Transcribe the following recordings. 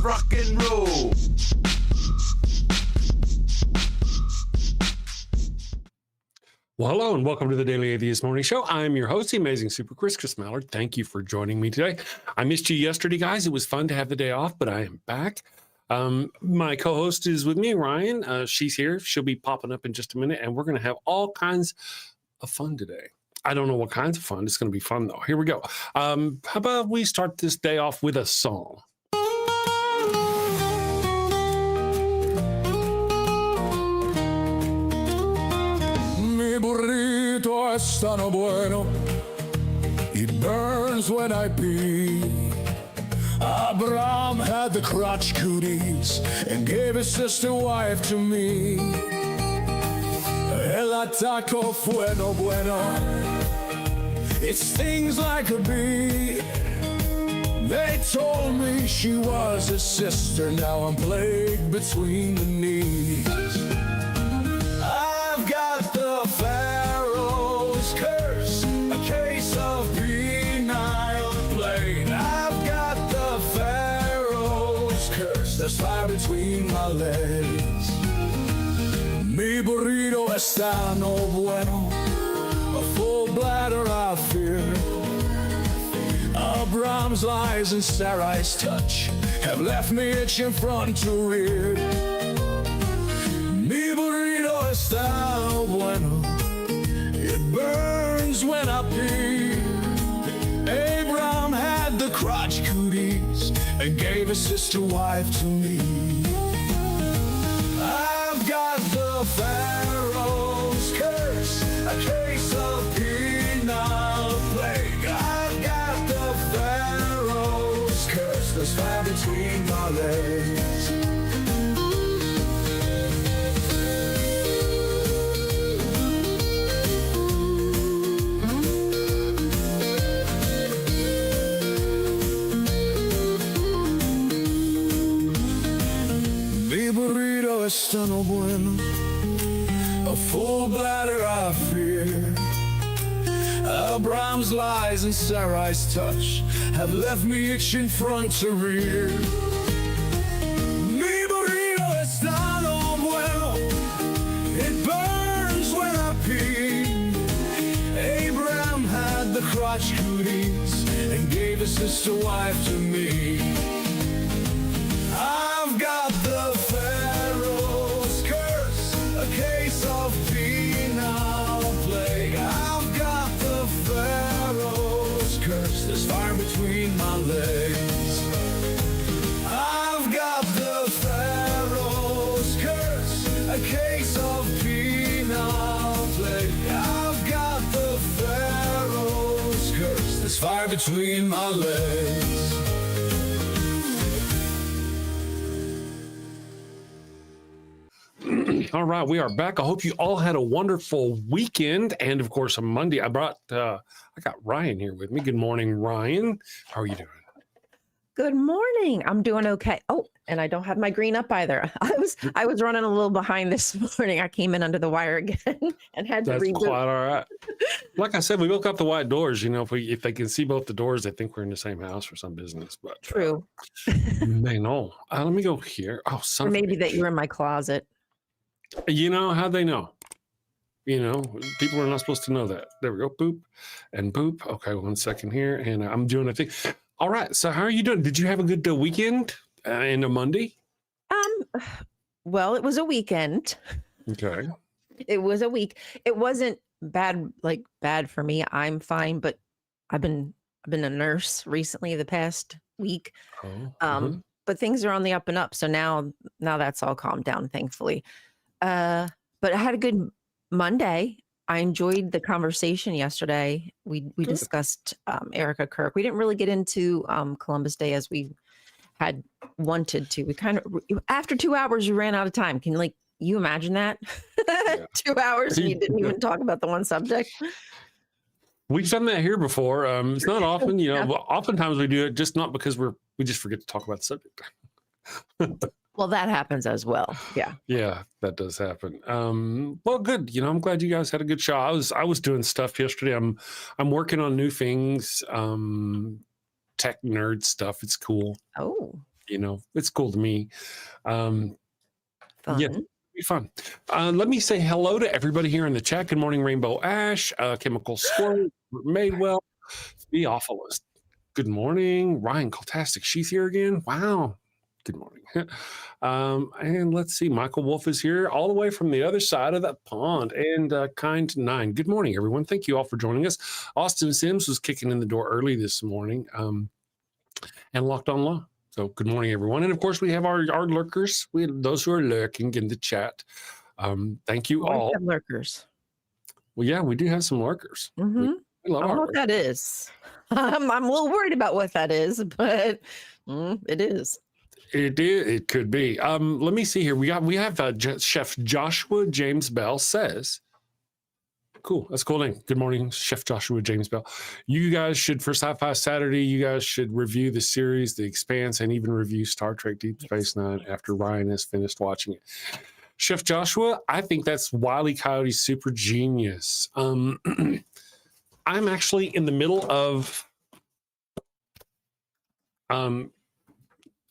rock and roll. Well, hello and welcome to the Daily Atheist Morning Show. I'm your host, the amazing Super Chris Mallard. Thank you for joining me today. I missed you yesterday, guys. It was fun to have the day off, but I am back. My co-host is with me, Ryan. She's here. She'll be popping up in just a minute, and we're going to have all kinds of fun today. I don't know what kinds of fun. It's going to be fun, though. Here we go. How about we start this day off with a song? Mi burrito es tan bueno, it burns when I pee. Abraham had the crotch cooties and gave his sister wife to me. El ataco bueno, it stings like a bee. They told me she was his sister, now I'm plagued between the knees. I've got the Pharaoh's curse, a case of penile plague. I've got the Pharaoh's curse, there's fire between my legs. Mi burrito está no bueno, a full bladder I fear. Abraham's lies and Sarai's touch have left me itching front to rear. Mi burrito está no bueno, it burns when I pee. Abraham had the crotch cooties and gave his sister wife to me. I've got the Pharaoh's curse, a case of penile plague. I've got the Pharaoh's curse, there's fire between my legs. Mi burrito está no bueno, a full bladder I fear. Abraham's lies and Sarai's touch have left me itching front to rear. Mi burrito está no bueno, it burns when I pee. Abraham had the crotch cooties and gave his sister wife to me. I've got the Pharaoh's curse, a case of penile plague. I've got the Pharaoh's curse, there's fire between my legs. I've got the Pharaoh's curse, a case of penile plague. I've got the Pharaoh's curse, there's fire between my legs. All right, we are back. I hope you all had a wonderful weekend. And of course, on Monday, I got Ryan here with me. Good morning, Ryan. How are you doing? Good morning. I'm doing okay. Oh, and I don't have my green up either. I was running a little behind this morning. I came in under the wire again and had to That's reboot. quite all right. Like I said, we woke up the white doors. You know, if they can see both the doors, they think we're in the same house for some business. But True. They know. Let me go here. Oh, Or maybe that you're in my closet. You know, how'd they know? You know, people are not supposed to know that. There we go. Boop and boop. Okay, 1 second here. And I'm doing a thing. All right. So how are you doing? Did you have a good weekend and a Monday? Well, it was a weekend. Okay. It was a week. It wasn't bad for me. I'm fine, but I've been a nurse recently the past week. Oh, But things are on the up and up. So now that's all calmed down, thankfully. But I had a good Monday. I enjoyed the conversation yesterday. We discussed Erica Kirk. We didn't really get into Columbus Day as we had wanted to. We kind of, after 2 hours, we ran out of time. Can you imagine that? Yeah. 2 hours and you didn't even talk about the one subject. We've done that here before. It's not often, you know. Yeah. But oftentimes we do it just not because we just forget to talk about the subject. Well, that happens as well. Yeah. Yeah, that does happen. Well, good. You know, I'm glad you guys had a good show. I was doing stuff yesterday. I'm working on new things, tech nerd stuff. It's cool. Oh. You know, it's cool to me. Fun. Yeah, it'll be fun. Let me say hello to everybody here in the chat. Good morning, Rainbow Ash, Chemical Squirrel, Madewell, Theophilus. Good morning, Ryan Coltastic. She's here again. Wow. Good morning. And let's see, Michael Wolf is here all the way from the other side of the pond. And Kind Nine. Good morning, everyone. Thank you all for joining us. Austin Sims was kicking in the door early this morning, and Locked on Law. So good morning, everyone. And of course, we have our lurkers. We have those who are lurking in the chat. Thank you all. Have lurkers. Well, yeah, we do have some lurkers. Mm-hmm. We love I don't know our what that is. I'm a little worried about what that is, but it is. It could be. Let me see here. We have Chef Joshua James Bell says, cool. That's a cool name. Good morning, Chef Joshua James Bell. You guys should, for Sci-Fi Saturday, you guys should review the series, The Expanse, and even review Star Trek Deep Space Nine after Ryan has finished watching it. Chef Joshua, I think that's Wile E. Coyote's super genius. I'm actually in the middle of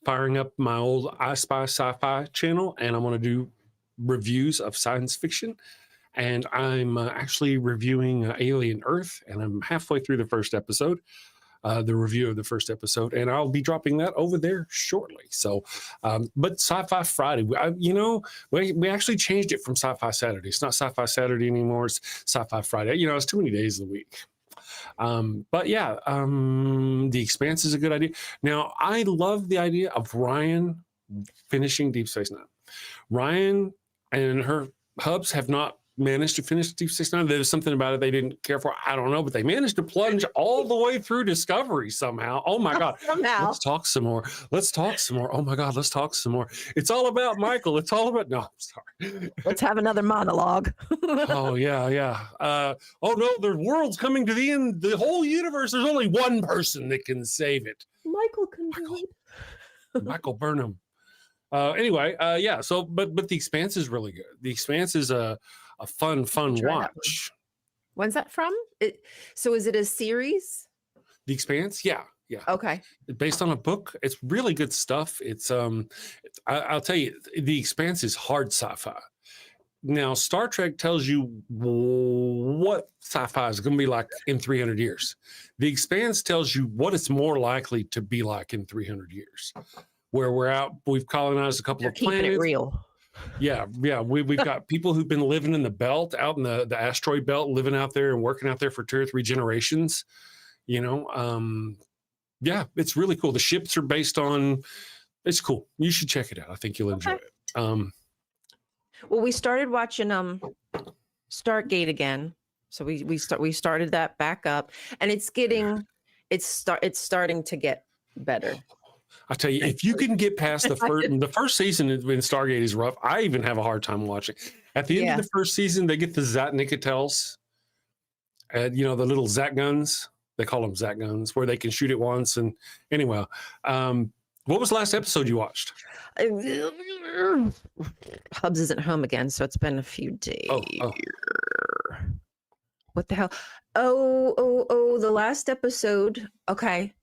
firing up my old I Spy Sci-Fi channel, and I want to do reviews of science fiction. And I'm actually reviewing Alien Earth, and I'm halfway through the first episode, the review of the first episode, and I'll be dropping that over there shortly. So, but Sci-Fi Friday, we actually changed it from Sci-Fi Saturday. It's not Sci-Fi Saturday anymore. It's Sci-Fi Friday. You know, it's too many days of the week. But yeah, The Expanse is a good idea. Now, I love the idea of Ryan finishing Deep Space Nine. Ryan and her hubs have not managed to finish Deep Space Nine. There's something about it they didn't care for. I don't know, but they managed to plunge all the way through Discovery somehow. Oh my God. Somehow. Let's talk some more. Oh my God, let's talk some more. It's all about Michael. It's all about, no, I'm sorry. Let's have another monologue. Oh yeah. Oh no, the world's coming to the end. The whole universe, there's only one person that can save it. Michael can do it. Michael Burnham. Anyway, yeah, so but The Expanse is really good. The Expanse is a fun watch. When's that from? So is it a series? The Expanse? Yeah. Okay. Based on a book. It's really good stuff. It's I'll tell you, The Expanse is hard sci-fi. Now, Star Trek tells you what sci-fi is going to be like in 300 years. The Expanse tells you what it's more likely to be like in 300 years. Where we've colonized a couple of planets. Keeping it real. Yeah. We've got people who've been living in the belt, out in the asteroid belt, living out there and working out there for 2 or 3 generations. You know, yeah, it's really cool. The ships are based on. It's cool. You should check it out. I think you'll enjoy it. Well, we started watching Stargate again, so we started that back up, and it's starting to get better. I tell you, if you can get past the first season in Stargate is rough. I even have a hard time watching. At the end of the first season, they get the Zat Nicotels, and the little Zat guns. They call them Zat guns, where they can shoot it once. And anyway, what was the last episode you watched? Hubs isn't home again, so it's been a few days. Oh. What the hell? Oh, the last episode. Okay.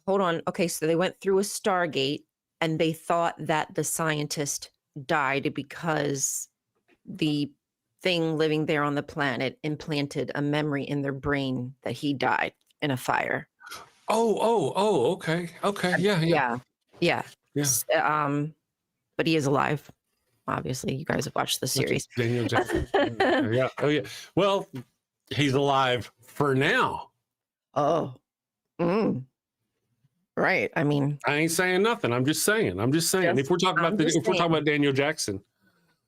Hold on. Okay, so they went through a Stargate, and they thought that the scientist died because the thing living there on the planet implanted a memory in their brain that he died in a fire. Oh, okay. Yeah. But he is alive. Obviously, you guys have watched the series. Daniel Jackson. Yeah. Oh, yeah. Well, he's alive for now. Oh. Right. I mean, I ain't saying nothing. I'm just saying. If we're talking about Daniel Jackson.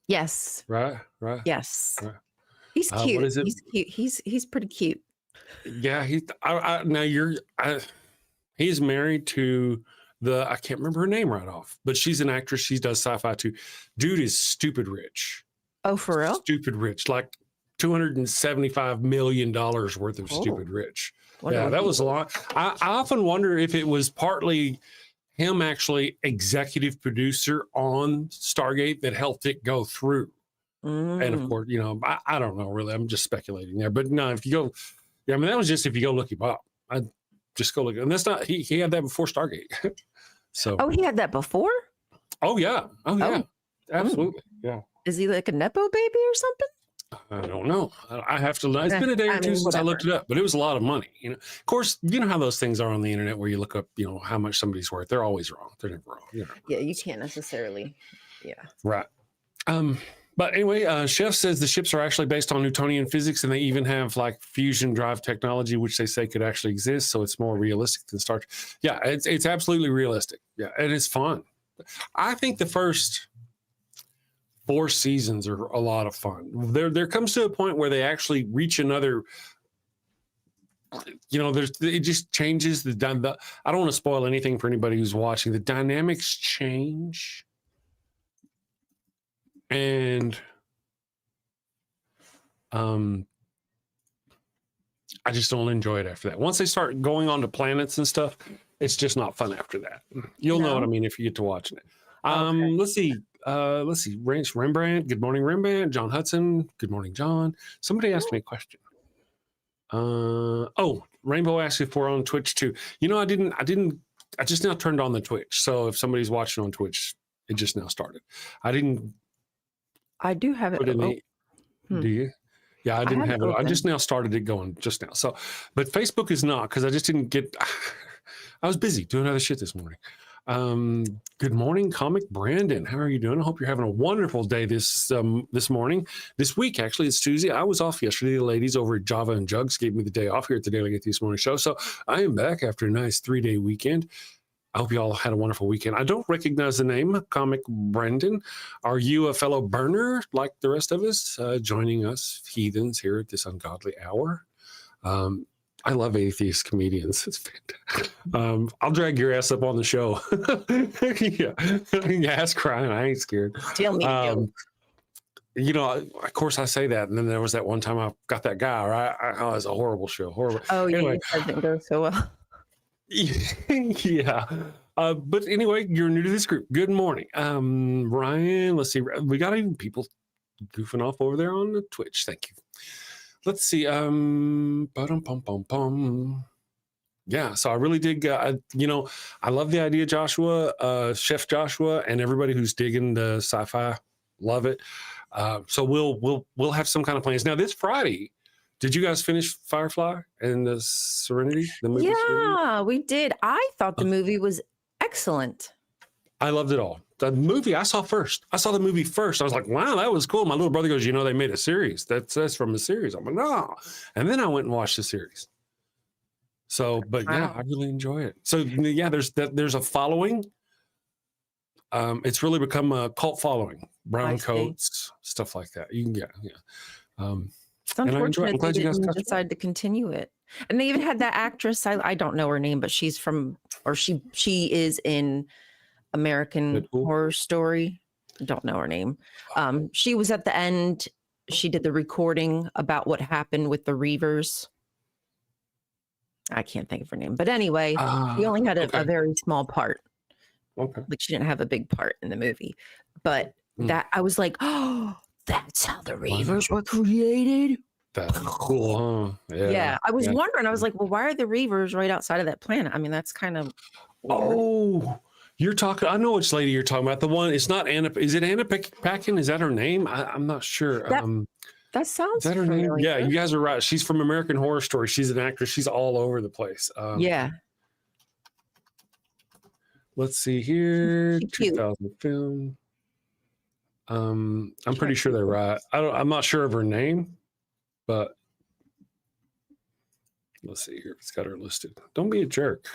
Yes. Right. Yes. Right. He's cute. What is it? He's cute. He's pretty cute. Yeah. He's married to I can't remember her name right off, but she's an actress. She does sci-fi too. Dude is stupid rich. Oh, for real? Stupid rich, like $275 million worth of stupid rich. Yeah, that was a lot. I often wonder if it was partly him actually executive producer on Stargate that helped it go through. And of course, I don't know really. I'm just speculating there. But no, if you go, that was just if you go look him up. I just go look. And that's not, he had that before Stargate. So, Oh, he had that before? oh yeah, Oh. absolutely, yeah. Is he like a Nepo baby or something? I don't know. I have to. It's been a day or I two mean, since I whatever. looked it up, but it was a lot of money. You know, of course, you know how those things are on the internet where you look up, you know, how much somebody's worth. They're always wrong. They're never wrong. You know. Yeah, you can't necessarily. Yeah. Right. But anyway, Chef says the ships are actually based on Newtonian physics, and they even have like fusion drive technology, which they say could actually exist. So it's more realistic than Star Trek. Yeah, it's absolutely realistic. Yeah, and it's fun. I think the first 4 seasons are a lot of fun. There comes to a point where they actually reach another. You know, it just changes the. I don't want to spoil anything for anybody who's watching. The dynamics change. And I just don't enjoy it after that. Once they start going on to planets and stuff, it's just not fun after that. You'll know what I mean if you get to watching it. Okay. Let's see. Rembrandt. Good morning, Rembrandt. John Hudson. Good morning, John. Somebody asked me a question. Rainbow asked if we're on Twitch too. You know, I just now turned on the Twitch. So if somebody's watching on Twitch, it just now started. I do have it. Do you? Yeah, I didn't have it. I just now started it going just now. So, but Facebook is not, because I just didn't get. I was busy doing other shit this morning. Good morning, Comic Brandon. How are you doing? I hope you're having a wonderful day this morning. This week, actually, it's Tuesday. I was off yesterday. The ladies over at Java and Jugs gave me the day off here at the Daily Atheist Morning Show. So I am back after a nice 3-day weekend. I hope you all had a wonderful weekend. I don't recognize the name, Comic Brendan. Are you a fellow burner like the rest of us, joining us heathens here at this ungodly hour? I love atheist comedians. It's fantastic. I'll drag your ass up on the show. Yeah, ass crying. I ain't scared. Tell me. You know, of course I say that, and then there was that one time I got that guy. Right? Oh, it was a horrible show. Horrible. Oh, anyway, yeah, it doesn't go so well. Yeah. But anyway, you're new to this group. Good morning. Ryan, let's see. We got even people goofing off over there on the Twitch. Thank you. Let's see. Yeah, so I really dig, you know, I love the idea, Joshua, Chef Joshua, and everybody who's digging the sci-fi. Love it. So we'll have some kind of plans. Now, this Friday, did you guys finish Firefly and the Serenity? The movie Yeah, we did. I thought the movie was excellent. I loved it all. The movie I saw first. I saw the movie first. I was like, wow, that was cool. My little brother goes, you know, they made a series. That's from a series. I'm like, no. And then I went and watched the series. So, but yeah, I really enjoy it. So yeah, there's a following. It's really become a cult following. Brown coats, stuff like that. You can get, It's unfortunate they didn't decide to continue it. And they even had that actress. I don't know her name, but she's from, or she is in American Horror Story. Don't know her name. She was at the end. She did the recording about what happened with the Reavers. I can't think of her name, but anyway, she only had a very small part. Okay. Like she didn't have a big part in the movie, but that I was like, oh, that's how the Reavers were created. That's cool, huh? Yeah. I was wondering. I was like, well, why are the Reavers right outside of that planet? I mean, that's kind of weird. Oh, you're talking. I know which lady you're talking about. The one. It's not Anna. Is it Unpacking? Is that her name? I'm not sure. That sounds. Is that her name? Yeah, you guys are right. She's from American Horror Story. She's an actress. She's all over the place. Yeah. Let's see here. 2000 film. I'm pretty sure they're right. I'm not sure of her name, but let's see here. It's got her listed. Don't be a jerk.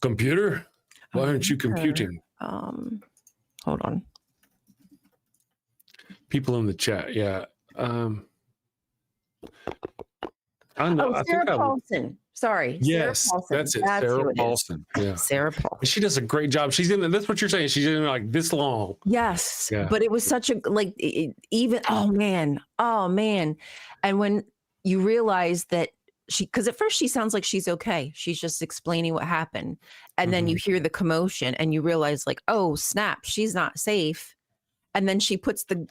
Computer, why aren't you computing? Hold on. People in the chat, yeah. I know. Oh, Sarah Paulson. Sorry. Yes, Sarah Paulson. that's it. Sarah Paulson. Yeah. Sarah Paulson. And she does a great job. She's in. That's what you're saying. She's in like this long. Yes. Yeah. But it was such a even. Oh man. And when you realize that because at first she sounds like she's okay. She's just explaining what happened, and then you hear the commotion, and you realize like, oh snap, she's not safe. And then she puts the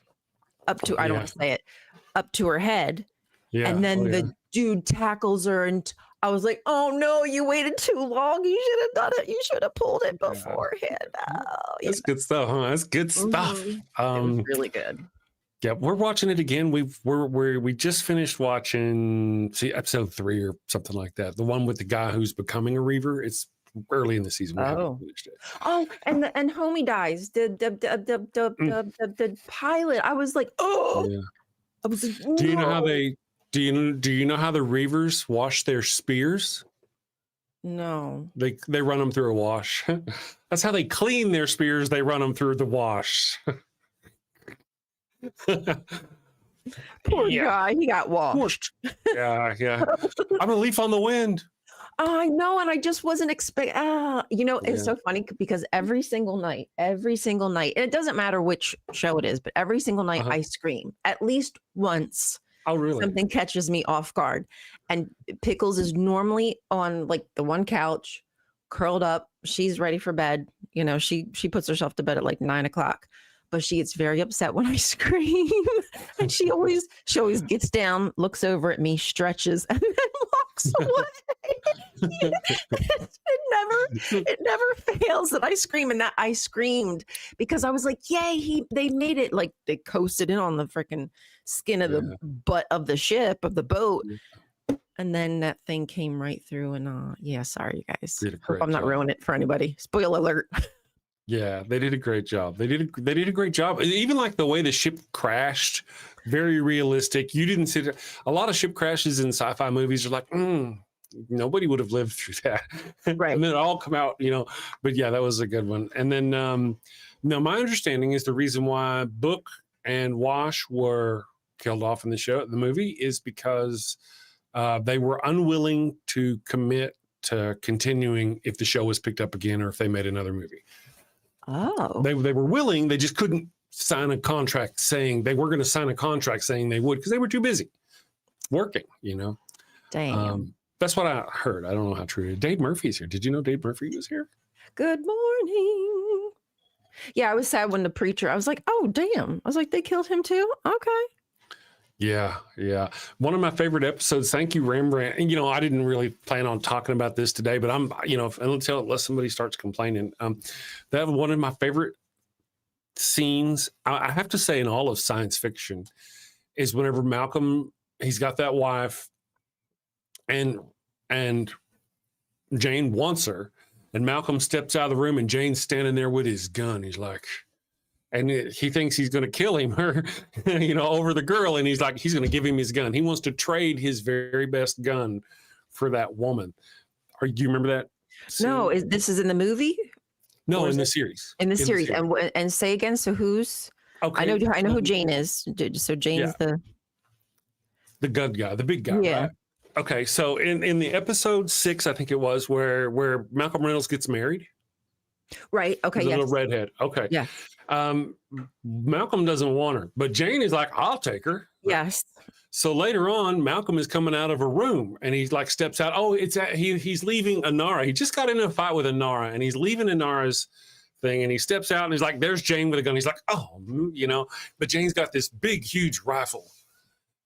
up to I don't want to say it up to her head. Yeah. And then the dude tackles her, and I was like, oh no, you waited too long. You should have done it. You should have pulled it beforehand. Oh, That's good stuff, huh? That's good stuff. It was really good. Yeah, we're watching it again. We just finished watching episode 3 or something like that. The one with the guy who's becoming a reaver. It's early in the season. We haven't finished it. Oh, and homie dies. The pilot. I was like, oh. Yeah. I was like, no. Do you know how they? Do you know how the reavers wash their spears? No. They run them through a wash. That's how they clean their spears. They run them through the wash. Poor guy, he got washed. Yeah. I'm a leaf on the wind. I know, and I just wasn't expecting. It's so funny because every single night, and it doesn't matter which show it is, but every single night I scream at least once. Oh, really? Something catches me off guard, and Pickles is normally on like the one couch, curled up. She's ready for bed. You know, she puts herself to bed at like 9 o'clock. But she gets very upset when I scream, and she always gets down, looks over at me, stretches, and then walks away. it never fails that I scream, and that I screamed because I was like, "Yay! They made it!" Like they coasted in on the freaking skin of the butt of the ship of the boat, and then that thing came right through. And sorry, you guys. Hope I'm not ruining it for anybody. Spoiler alert. Yeah, they did a great job. They did a great job. Even like the way the ship crashed, very realistic. You didn't see it. A lot of ship crashes in sci-fi movies are like, nobody would have lived through that. Right. And then it all come out, But yeah, that was a good one. And then, no, my understanding is the reason why Book and Wash were killed off in the movie is because they were unwilling to commit to continuing if the show was picked up again or if they made another movie. Oh, they were willing. They just couldn't sign a contract saying they were going to sign a contract saying they would because they were too busy working. Damn. That's what I heard. I don't know how true it is. Dave Murphy's here. Did you know Dave Murphy was here? Good morning. Yeah, I was sad when the preacher. I was like, oh damn. I was like, they killed him too. Okay. Yeah. One of my favorite episodes. Thank you, Rembrandt. And I didn't really plan on talking about this today, but I'm, unless somebody starts complaining, that one of my favorite scenes. I have to say, in all of science fiction, is whenever Malcolm, he's got that wife, and Jane wants her, and Malcolm steps out of the room, and Jane's standing there with his gun. He's like. And he thinks he's going to kill him, over the girl. And he's like, he's going to give him his gun. He wants to trade his very best gun for that woman. Do you remember that scene? No, this is in the movie? No, in the series. In the series. And say again, so who's? Okay. I know who Jane is. So Jane's the good guy, the big guy, right? Okay, so in the episode 6, I think it was, where Malcolm Reynolds gets married. Right. Okay. The little redhead. Okay. Yeah. Malcolm doesn't want her, but Jane is like, I'll take her. Yes. So later on, Malcolm is coming out of a room and he's like steps out. Oh, he's leaving Inara. He just got in a fight with Inara and he's leaving Inara's thing and he steps out and he's like, there's Jane with a gun. He's like, oh, but Jane's got this big, huge rifle.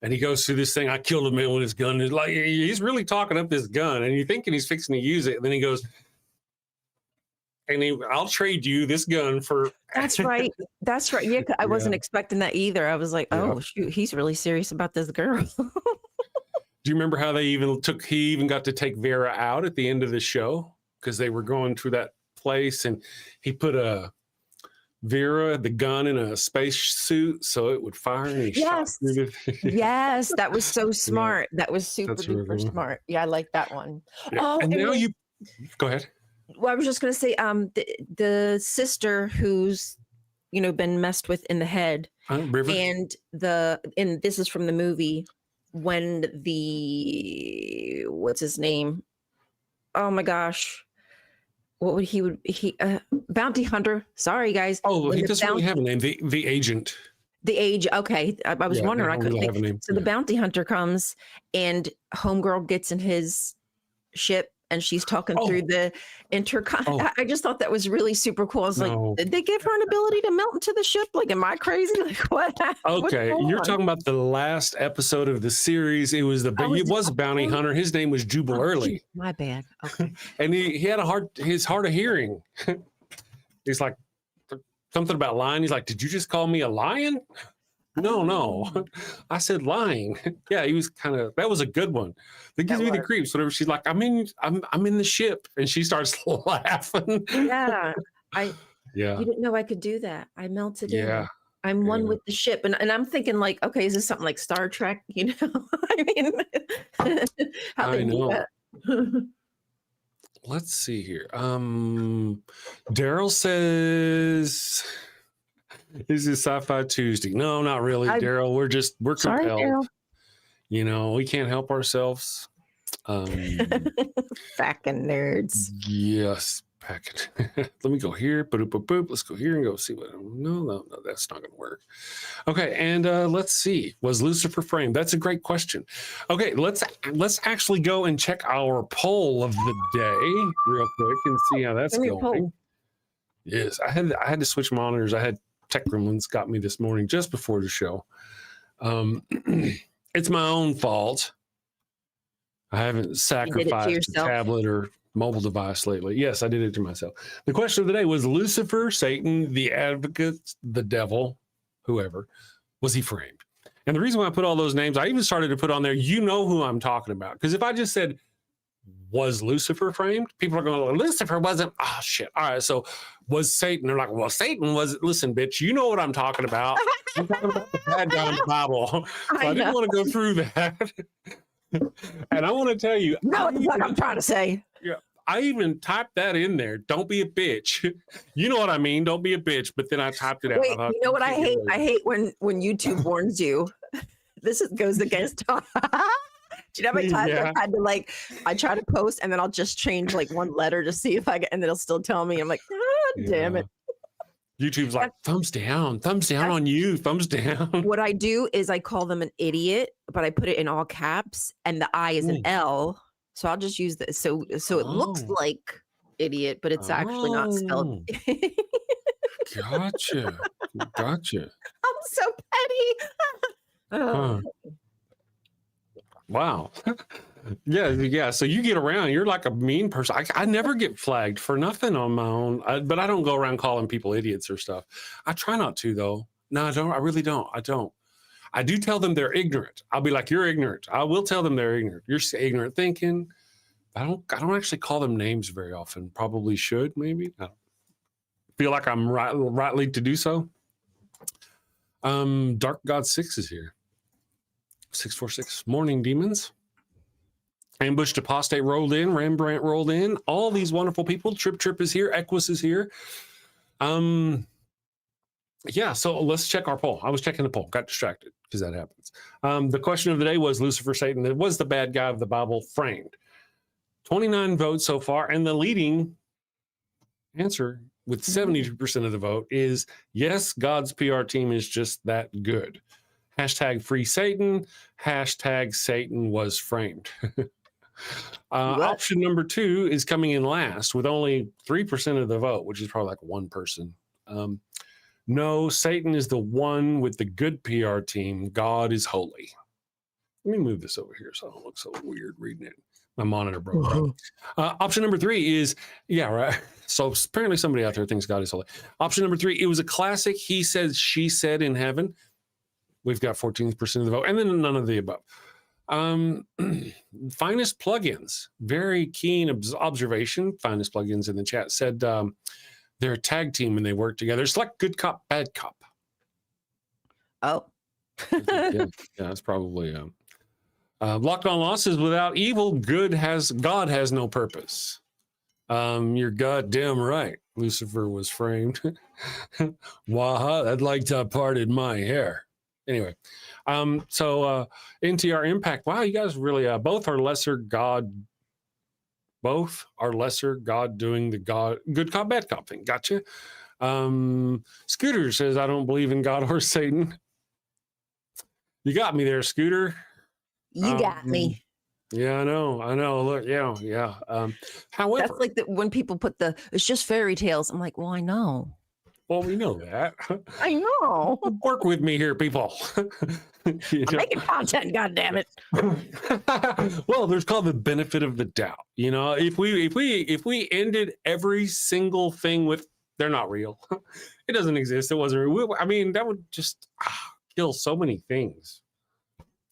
And he goes through this thing. I killed a man with his gun. And like, he's really talking up this gun and you're thinking he's fixing to use it. And then he goes, I'll trade you this gun for. That's right. That's right. Yeah, I wasn't expecting that either. I was like, oh shoot, he's really serious about this girl. Do you remember how he even got to take Vera out at the end of the show because they were going through that place and he put the gun in a space suit so it would fire and he shot through Yes, that was so smart. That was super duper smart. Yeah, I like that one. Yeah. Oh, and now go ahead. Well, I was just going to say, the sister who's, been messed with in the head, River. and this is from the movie when what's his name? Oh my gosh, bounty hunter. Sorry, guys. Oh, he doesn't really have a name. The agent. The age. Okay, I was wondering. I couldn't think. So the bounty hunter comes, and homegirl gets in his ship. and she's talking Oh. through the Oh. I just thought that was really super cool. I was No. like, did they give her an ability to melt into the ship? Like, am I crazy? Like, what? What's Okay, going you're on? talking about the last episode of the series. It was it was a bounty hunter. His name was Jubal Oh, Early, geez, my bad. Okay. and he had his hard of hearing. He's like something about lying. He's like, "Did you just call me a lion?" No, I said lying. Yeah, he was kind of. That was a good one. That gives me the creeps. Whenever she's like, I'm in the ship, and she starts laughing. Yeah, Yeah, you didn't know I could do that. I melted yeah. in. I'm one with the ship, and I'm thinking like, okay, is this something like Star Trek? You know, I mean, how they do that. Let's see here. Daryl says, "Is this Sci-Fi Tuesday?" No, not really, Daryl. We're Sorry, compelled. Daryl. You know, we can't help ourselves. Fucking nerds. Yes, packet. Let me go here. Boop, boop, boop. Let's go here and go see what. No, that's not going to work. Okay, and let's see. Was Lucifer framed? That's a great question. Okay, let's actually go and check our poll of the day real quick and see how that's going. Yes, I had to switch monitors. I had tech gremlins got me this morning just before the show. It's my own fault. I haven't sacrificed a tablet or mobile device lately. Yes, I did it to myself. The question of the day was Lucifer, Satan, the advocate, the devil, whoever, was he framed? And the reason why I put all those names, I even started to put on there, you know who I'm talking about. Because if I just said, was Lucifer framed? People are going, Lucifer wasn't. Oh, shit. All right. So was Satan? They're like, well, Satan was. Listen, bitch, you know what I'm talking about. I'm talking about the bad guy in the Bible. So I didn't want to go through that. And I want to tell you. No, that's what I'm trying to say. Yeah. I even typed that in there. Don't be a bitch. You know what I mean? Don't be a bitch. But then I typed it out. Wait, you know what I hate? I hate when YouTube warns you. This goes against. Do you know how many times I've had to I try to post and then I'll just change like one letter to see if I get, and then it'll still tell me. I'm like, damn it. YouTube's like, thumbs down on you, thumbs down. What I do is I call them an idiot, but I put it in all caps and the I is an L. So I'll just use this. So it looks like idiot, but it's actually not spelled. Gotcha. I'm so petty. Wow. Yeah. So you get around, you're like a mean person. I never get flagged for nothing on my own, but I don't go around calling people idiots or stuff. I try not to, though. No, I don't. I really don't. I don't. I do tell them they're ignorant. I'll be like, you're ignorant. I will tell them they're ignorant. You're ignorant thinking. I don't actually call them names very often. Probably should, maybe. I don't feel like I'm rightly to do so. Dark God 6 is here. 646. Morning, demons. Ambushed Apostate rolled in. Rembrandt rolled in. All these wonderful people. Trip is here. Equus is here. Yeah, so let's check our poll. I was checking the poll. Got distracted because that happens. The question of the day was Lucifer, Satan. It was the bad guy of the Bible framed. 29 votes so far. And the leading answer with 72% of the vote is yes, God's PR team is just that good. Hashtag free Satan. Hashtag Satan was framed. Option number 2 is coming in last with only 3% of the vote, which is probably like one person. No, Satan is the one with the good PR team. God is holy. Let me move this over here so I don't look so weird reading it. My monitor broke. Option number 3 is, yeah, right. So apparently somebody out there thinks God is holy. Option number 3, it was a classic he said, she said in heaven. We've got 14% of the vote, and then none of the above. Finest plugins, very keen observation. Finest plugins in the chat said they're a tag team and they work together. It's like good cop, bad cop. Oh, yeah, that's probably locked on losses without evil. God has no purpose. You're goddamn right. Lucifer was framed. Waha, I'd like to have parted my hair. Anyway, so NTR Impact. Wow, you guys really both are lesser God. Both are lesser God doing the good cop, bad cop thing. Gotcha. Scooter says, I don't believe in God or Satan. You got me there, Scooter. You got me. Yeah, I know. Look, yeah. However, That's like when people put it's just fairy tales. I'm like, well, I know. well, we know that. I know. Work with me here, people. I'm making content, God damn it. Well, there's called the benefit of the doubt. If we ended every single thing with they're not real, it doesn't exist, it wasn't real. I mean, that would just kill so many things.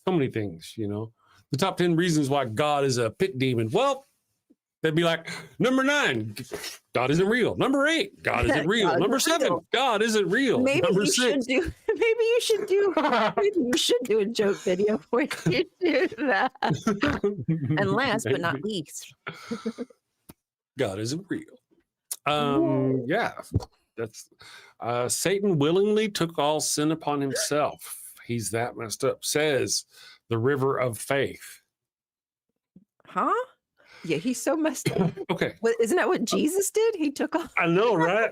So many things, The top 10 reasons why God is a pit demon. Well, they'd be like, number 9, God isn't real. Number 8, God isn't real. God Number isn't 7, real. God isn't real. Maybe Number you 6. should do a joke video where you do that. And last but not least, God isn't real. Yeah, that's Satan willingly took all sin upon himself. He's that messed up, says the river of faith. huh? Yeah, he's so messed up. Okay. Isn't that what Jesus did? He took off. I know, right?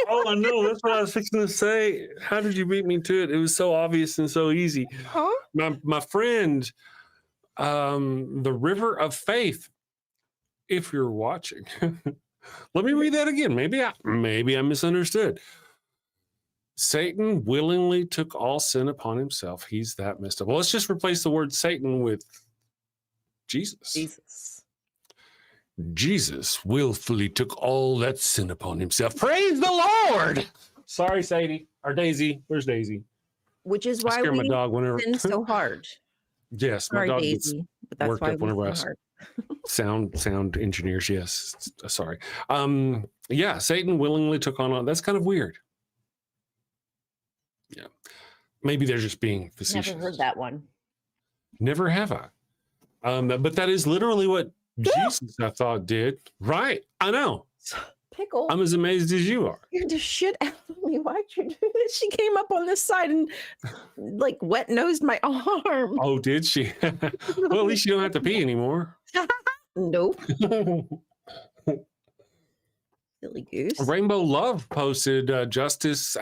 Oh, I know. That's what I was fixing to say. How did you beat me to it? It was so obvious and so easy. Huh? My friend, the river of faith, if you're watching. Let me read that again. Maybe I misunderstood. Satan willingly took all sin upon himself. He's that messed up. Well, let's just replace the word Satan with Jesus. Jesus willfully took all that sin upon himself. Praise the Lord. Sorry, Sadie or Daisy. Where's Daisy? Which is I why scare my we dog whenever. sin so hard. Yes, my Sorry, dog gets Daisy, but that's worked why up we whenever I sin hard. sound engineers. Yes, sorry. Yeah, Satan willingly took on. That's kind of weird. Yeah, maybe they're just being facetious. Never heard that one. Never have I. But that is literally what Jesus, I thought, did. Right? I know. Pickle. I'm as amazed as you are. Scared the shit out of me. Why'd you do this? She came up on this side and like wet nosed my arm. Oh, did she? Well, at least you don't have to pee anymore. Nope. Silly goose. Rainbow Love posted justice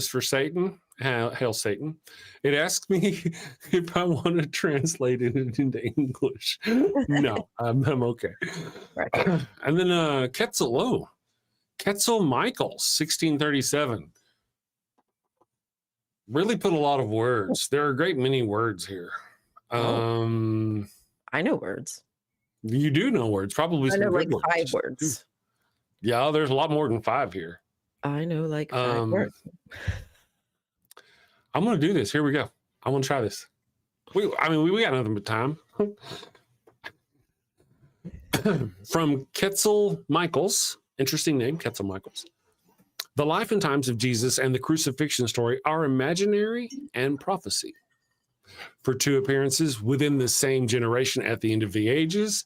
for Satan. Hail Satan. It asks me if I want to translate it into English. No, I'm okay. Right. And then Quetzal Michaels, 1637. Really put a lot of words. There are a great many words here. I know words. You do know words, probably I some know good like 5 words. Yeah, there's a lot more than 5 here. I know like 5 words. I'm going to do this. Here we go. I want to try this. We got nothing but time. From Quetzal Michaels, interesting name, Quetzal Michaels. The life and times of Jesus and the crucifixion story are imaginary and prophecy. For 2 appearances within the same generation at the end of the ages,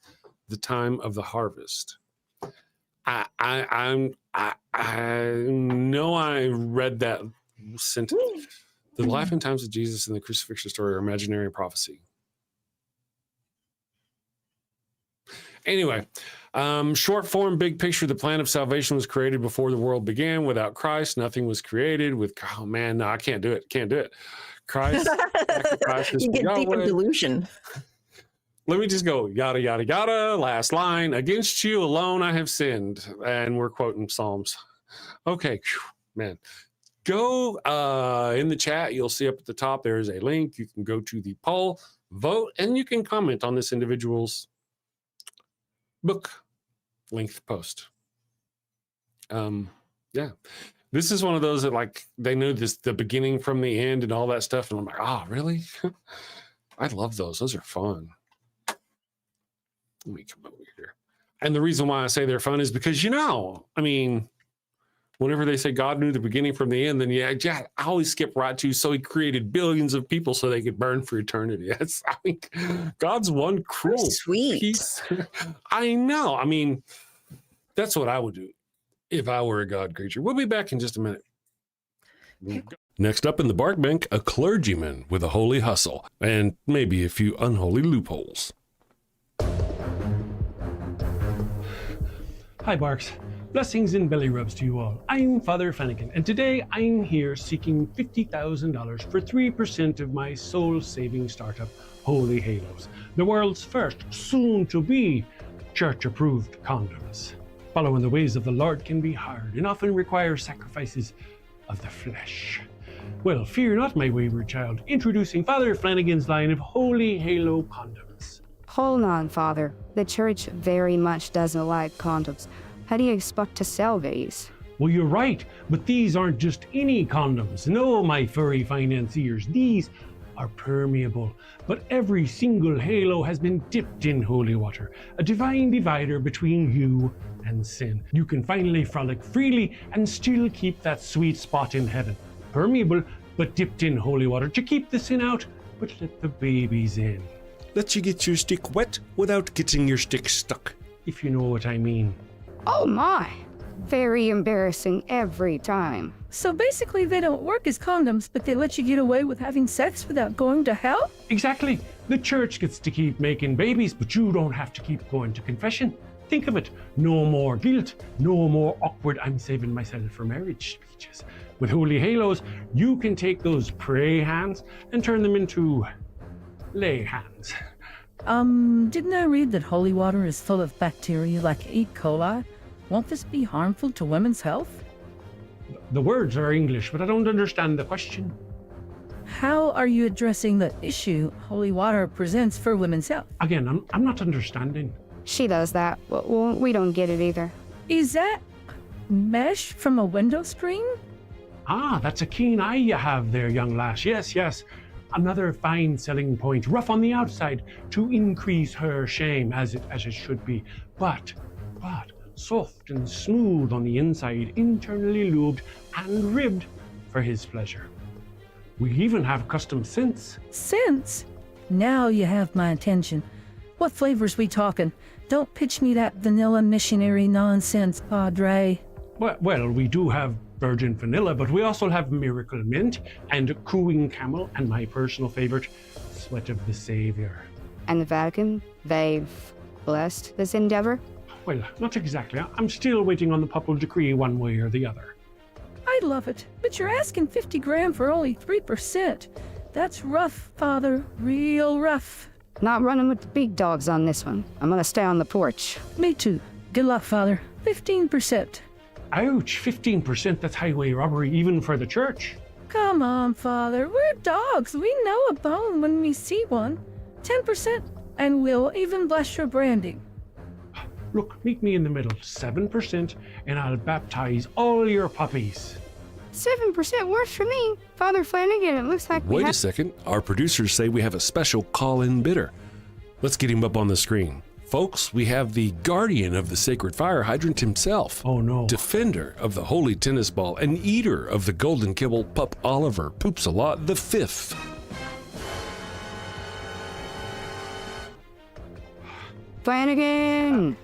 the time of the harvest. I know I read that sentence. The life and times of Jesus and the crucifixion story are imaginary and prophecy. Anyway, short form, big picture, the plan of salvation was created before the world began. Without Christ, nothing was created. Oh man, no, I can't do it. Can't do it. Christ You get deep in delusion. Let me just go, yada, yada, yada. Last line, against you alone I have sinned. And we're quoting Psalms. Okay, man. Go in the chat. You'll see up at the top, there is a link. You can go to the poll, vote, and you can comment on this individual's book length post. Yeah. This is one of those that like, they know the beginning from the end and all that stuff. And I'm like, oh, really? I love those. Those are fun. Let me come over here. And the reason why I say they're fun is because, whenever they say God knew the beginning from the end, then I always skip right to, so he created billions of people so they could burn for eternity. God's one cruel piece. I know. That's what I would do if I were a God creature. We'll be back in just a minute. Next up in the bark bank, a clergyman with a holy hustle and maybe a few unholy loopholes. Hi, Barks. Blessings and belly rubs to you all. I'm Father Flanagan, and today I'm here seeking $50,000 for 3% of my soul-saving startup, Holy Halos, the world's first, soon-to-be, church-approved condoms. Following the ways of the Lord can be hard and often require sacrifices of the flesh. Well, fear not, my wayward child. Introducing Father Flanagan's line of Holy Halo condoms. Hold on, Father. The church very much doesn't like condoms. How do you expect to sell these? Well, you're right, but these aren't just any condoms. No, my furry financiers, these are permeable. But every single halo has been dipped in holy water, a divine divider between you and sin. You can finally frolic freely and still keep that sweet spot in heaven. Permeable, but dipped in holy water to keep the sin out, but let the babies in. Let you get your stick wet without getting your stick stuck, if you know what I mean. Oh my! Very embarrassing every time. So basically they don't work as condoms, but they let you get away with having sex without going to hell? Exactly. The church gets to keep making babies, but you don't have to keep going to confession. Think of it. No more guilt. No more awkward I'm saving myself for marriage speeches. With Holy Halos, you can take those pray hands and turn them into lay hands. Didn't I read that holy water is full of bacteria like E. coli? Won't this be harmful to women's health? The words are English, but I don't understand the question. How are you addressing the issue holy water presents for women's health? Again, I'm not understanding. She does that. Well, we don't get it either. Is that mesh from a window screen? Ah, that's a keen eye you have there, young lass. Yes, yes. Another fine selling point, rough on the outside to increase her shame, as it should be, but soft and smooth on the inside, internally lubed and ribbed for his pleasure. We even have custom scents. Scents? Now you have my attention. What flavors we talking? Don't pitch me that vanilla missionary nonsense, Padre. Well, we do have virgin vanilla, but we also have miracle mint and cooing camel, and my personal favorite, sweat of the Savior. And the Vatican, they've blessed this endeavor? Well, not exactly. I'm still waiting on the papal decree one way or the other. I love it, but you're asking 50 grand for only 3%. That's rough, Father, real rough. Not running with the big dogs on this one. I'm gonna stay on the porch. Me too. Good luck, Father. 15%. Ouch, 15%, that's highway robbery even for the church. Come on, Father. We're dogs. We know a bone when we see one. 10%, and we'll even bless your branding. Look, meet me in the middle, 7%, and I'll baptize all your puppies. 7% works for me. Father Flanagan, it looks like Wait a second. Our producers say we have a special call-in bidder. Let's get him up on the screen. Folks, we have the guardian of the sacred fire hydrant himself. Oh no. Defender of the holy tennis ball and eater of the golden kibble, Pup Oliver Poops a Lot the Fifth. Flanagan!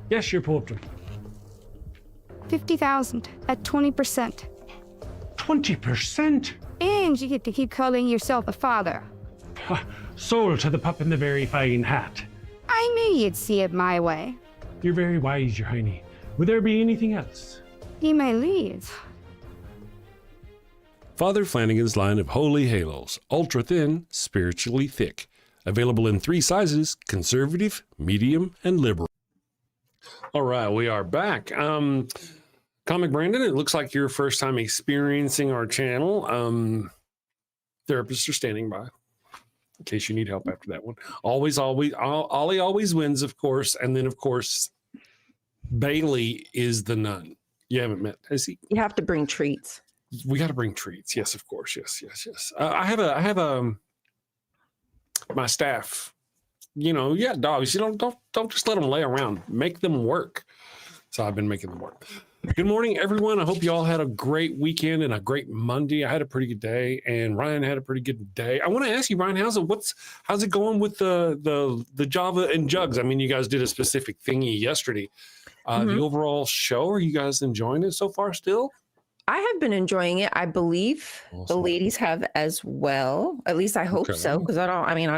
Yes, your poetry. 50,000 at 20%. 20%? And you get to keep calling yourself a father. Sold to the pup in the very fine hat. I knew you'd see it my way. You're very wise, your hiney. Would there be anything else? You may leave. Father Flanagan's line of holy halos, ultra thin, spiritually thick. Available in 3 sizes, conservative, medium, and liberal. All right, we are back. Comic Brandon, it looks like your first time experiencing our channel. Therapists are standing by in case you need help after that one. Ollie always wins, of course. And then, of course, Bailey is the nun. You haven't met, has he? You have to bring treats. We got to bring treats. Yes, of course. Yes. I have my staff, dogs. Don't just let them lay around. Make them work. So I've been making them work. Good morning, everyone. I hope you all had a great weekend and a great Monday. I had a pretty good day, and Ryan had a pretty good day. I want to ask you, Ryan, how's it going with the Java and Jugs? I mean, you guys did a specific thingy yesterday. The overall show, are you guys enjoying it so far still? I have been enjoying it. I believe the Awesome. ladies have as well. At least I hope Okay. so, because I don't. I mean,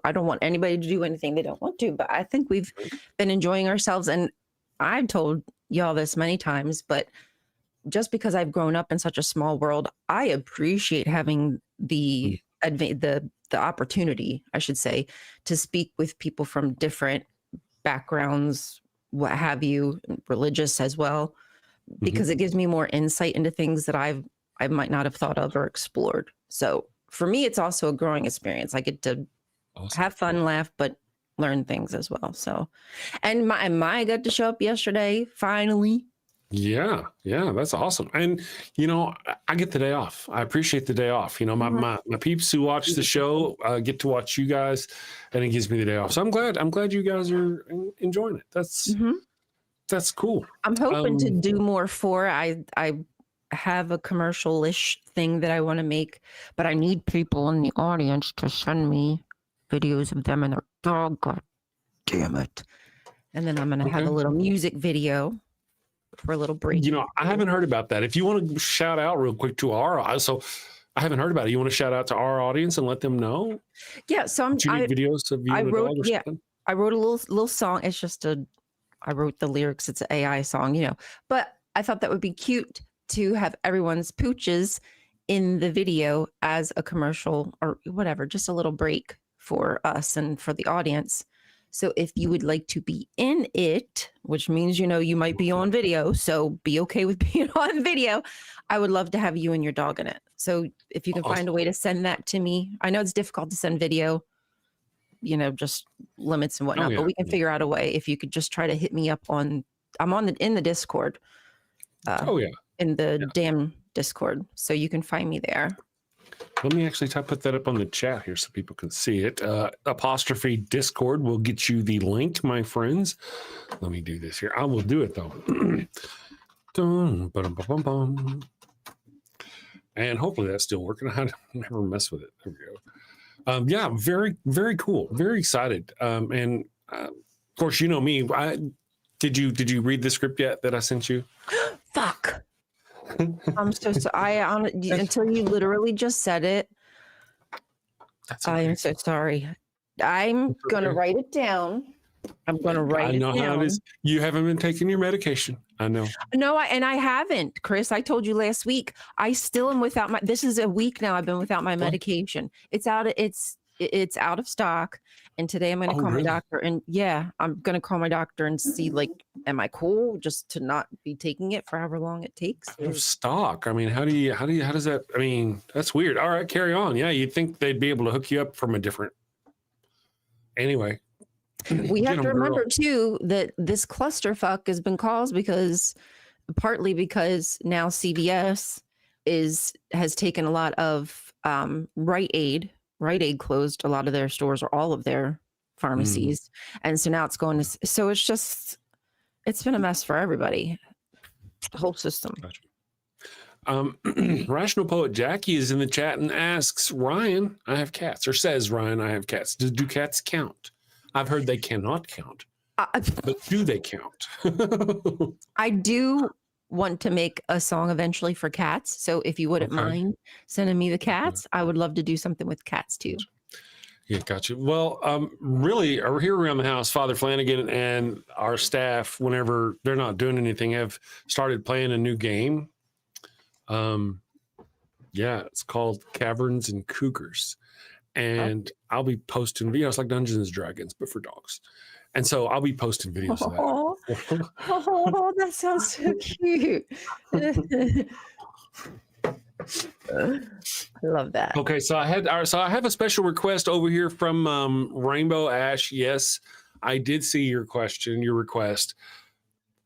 I don't want anybody to do anything they don't want to. But I think we've been enjoying ourselves, and I've told y'all this many times. But just because I've grown up in such a small world, I appreciate having the opportunity, I should say, to speak with people from different backgrounds, what have you, religious as well, because it gives me more insight into things that I might not have thought of or explored. So for me, it's also a growing experience. I get to have fun, laugh, but learn things as well. So, and my got to show up yesterday, finally. Yeah, that's awesome. And I get the day off. I appreciate the day off. My peeps who watch the show get to watch you guys, and it gives me the day off. So I'm glad you guys are enjoying it. That's cool. I'm hoping to do more for I have a commercial-ish thing that I want to make, but I need people in the audience to send me videos of them and their dog. God damn it. And then I'm going to have a little music video for a little break. I haven't heard about that. If you want to shout out real quick to I haven't heard about it. You want to shout out to our audience and let them know? Yeah. So Do you need videos of you and a dog or something? I wrote a little song. It's just I wrote the lyrics. It's an AI song, but I thought that would be cute to have everyone's pooches in the video as a commercial or whatever, just a little break for us and for the audience. So if you would like to be in it, which means, you might be on video, so be okay with being on video, I would love to have you and your dog in it. So if you can find a way to send that to me, I know it's difficult to send video, just limits and whatnot, but we can figure out a way. If you could just try to hit me up I'm in the Discord. In the damn Discord. So you can find me there. Let me actually put that up on the chat here so people can see it. Apostrophe Discord will get you the link, my friends. Let me do this here. I will do it though. And hopefully that's still working. I never mess with it. There we go. Very, very cool. Very excited. And of course, me. Did you read the script yet that I sent you? Fuck. I'm so sorry. Until you literally just said it. I am so sorry. I'm gonna write it down. I'm gonna write it down. I know how it is. You haven't been taking your medication. I know. No, I haven't, Chris. I told you last week. I still am without my. This is a week now. I've been without my medication. It's out of stock. And today I'm going to call my doctor, and I'm going to call my doctor and see, am I cool just to not be taking it for however long it takes? Out of stock. I mean, how does that? I mean, that's weird. All right, carry on. Yeah, you'd think they'd be able to hook you up from a different. Anyway, we have to remember too that this clusterfuck has been caused partly because now CVS has taken a lot of Rite Aid. Rite Aid closed a lot of their stores or all of their pharmacies. And so now it's it's been a mess for everybody. The whole system. Gotcha. Rational Poet Jackie is in the chat and asks, Ryan, I have cats, or says, Ryan, I have cats. Do cats count? I've heard they cannot count, but do they count? I do want to make a song eventually for cats. So if you wouldn't mind sending me the cats, I would love to do something with cats too. Yeah, gotcha. Well, really, here around the house, Father Flanagan and our staff, whenever they're not doing anything, have started playing a new game. It's called Caverns and Cougars. And I'll be posting videos like Dungeons and Dragons, but for dogs. And so I'll be posting videos of that. Oh, that sounds so cute. I love that. Okay, so I have a special request over here from Rainbow Ash. Yes, I did see your request.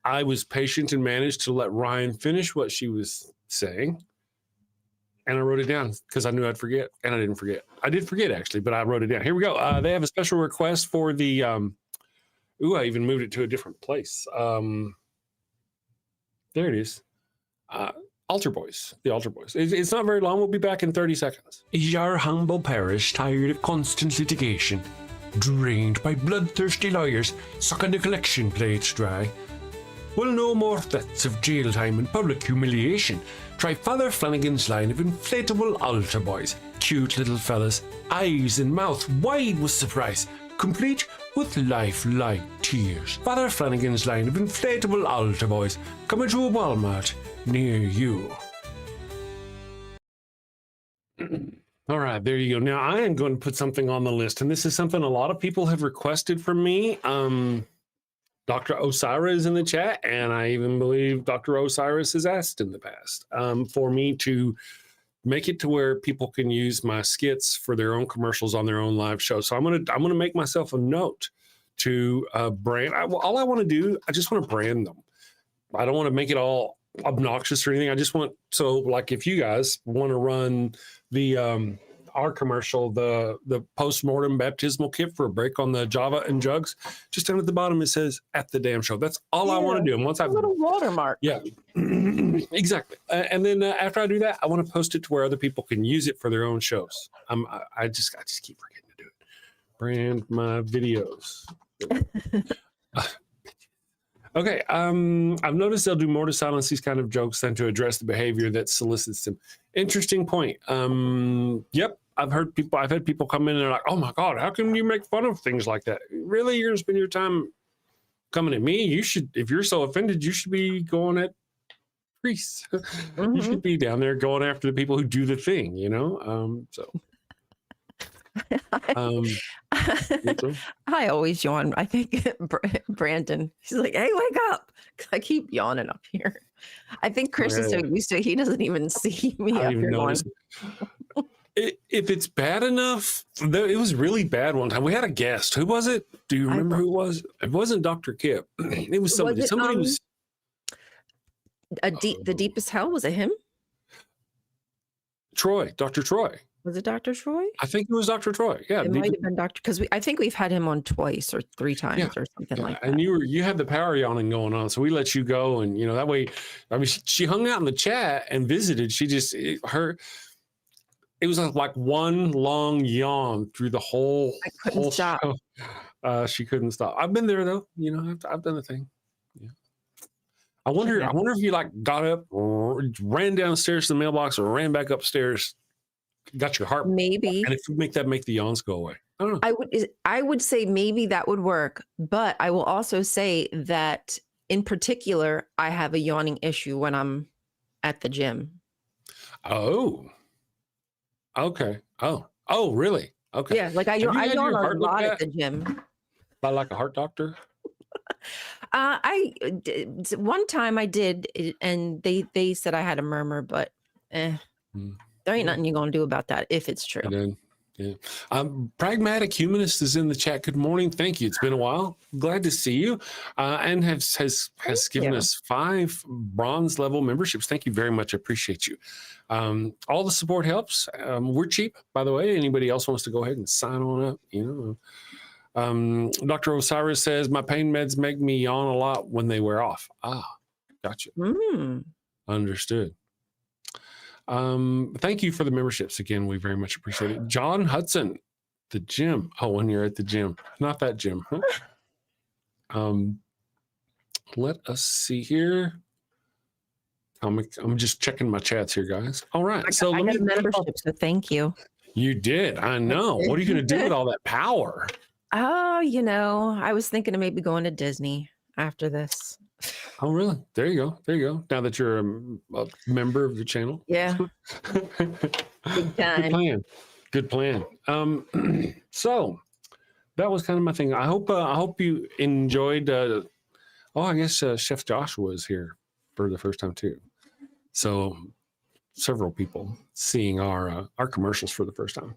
I was patient and managed to let Ryan finish what she was saying. And I wrote it down because I knew I'd forget, and I didn't forget. I did forget, actually, but I wrote it down. Here we go. They have a special request for the... I even moved it to a different place. There it is. Altar Boys. The Altar Boys. It's not very long. We'll be back in 30 seconds. Is our humble parish tired of constant litigation? Drained by bloodthirsty lawyers sucking the collection plates dry? Well, no more threats of jail time and public humiliation. Try Father Flanagan's line of inflatable altar boys. Cute little fellas, eyes and mouth wide with surprise, complete with lifelike tears. Father Flanagan's line of inflatable altar boys, coming to a Walmart near you. All right, there you go. Now I am going to put something on the list, and this is something a lot of people have requested from me. Dr. Osira is in the chat, and I even believe Dr. Osiris has asked in the past for me to make it to where people can use my skits for their own commercials on their own live show. So I'm gonna make myself a note to brand. All I want to do, I just want to brand them. I don't want to make it all obnoxious or anything. I just want, so like if you guys want to run the our commercial, the post-mortem baptismal kit for a break on the Java and jugs, just down at the bottom it says "at the damn show." That's all I want to do. And once I've a little watermark. Yeah, exactly. And then after I do that, I want to post it to where other people can use it for their own shows. I just keep forgetting to do it. Brand my videos. Okay. I've noticed they'll do more to silence these kind of jokes than to address the behavior that solicits them. Interesting point. Yep. I've had people come in and they're like, "Oh my God, how can you make fun of things like that? Really, you're gonna spend your time coming at me? You should, if you're so offended, you should be going at priests. You should be down there going after the people who do the thing, you know?" I always yawn. I think Brandon, he's like, "Hey, wake up." I keep yawning up here. I think Chris is so used to it, he doesn't even see me up here going. If it's bad enough, it was really bad one time. We had a guest. Who was it? Do you remember who it was? It wasn't Dr. Kip. It was somebody. Somebody was the deepest hell. Was it him? Troy, Dr. Troy. Was it Dr. Troy? I think it was Dr. Troy. Yeah, it might have been Dr. Because I think we've had him on twice or 3 times or something like that. And you had the power yawning going on, so we let you go, and that way. I mean, she hung out in the chat and visited. She just it was like one long yawn through the whole. I couldn't stop. Show. She couldn't stop. I've been there though. I've done the thing. Yeah. I wonder if you like got up, ran downstairs to the mailbox, or ran back upstairs. Got your heart maybe, and if you make the yawns go away. I don't know. I would say maybe that would work, but I will also say that in particular, I have a yawning issue when I'm at the gym. Oh, okay. Oh, really? Okay. Yeah, like I yawn a lot at the gym. By like a heart doctor? One time I did, and they said I had a murmur, but there ain't nothing you're gonna do about that if it's true. Yeah. Pragmatic Humanist is in the chat. Good morning. Thank you. It's been a while. Glad to see you. And has given us 5 bronze level memberships. Thank you very much. I appreciate you. All the support helps. We're cheap, by the way. Anybody else wants to go ahead and sign on up, Dr. Osiris says, "My pain meds make me yawn a lot when they wear off." Gotcha. Understood. Thank you for the memberships again. We very much appreciate it. John Hudson, the gym. Oh, when you're at the gym, not that gym. Huh? Let us see here. I'm just checking my chats here, guys. All right. I got a membership, so thank you. You did. I know. What are you going to do with all that power? Oh, I was thinking of maybe going to Disney after this. Oh, really? There you go. Now that you're a member of the channel. Yeah. Big time. Good plan. So that was kind of my thing. I hope you enjoyed. I guess Chef Joshua is here for the first time too. So several people seeing our commercials for the first time.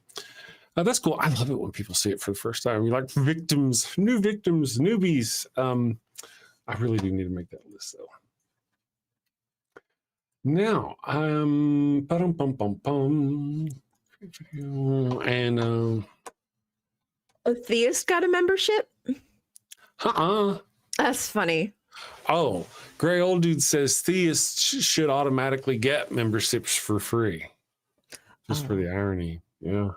That's cool. I love it when people see it for the first time. You're like new victims, newbies. I really do need to make that list though. Now, and Atheist got a membership? That's funny. Oh, Gray Old Dude says theists should automatically get memberships for free. Just for the irony. Yeah.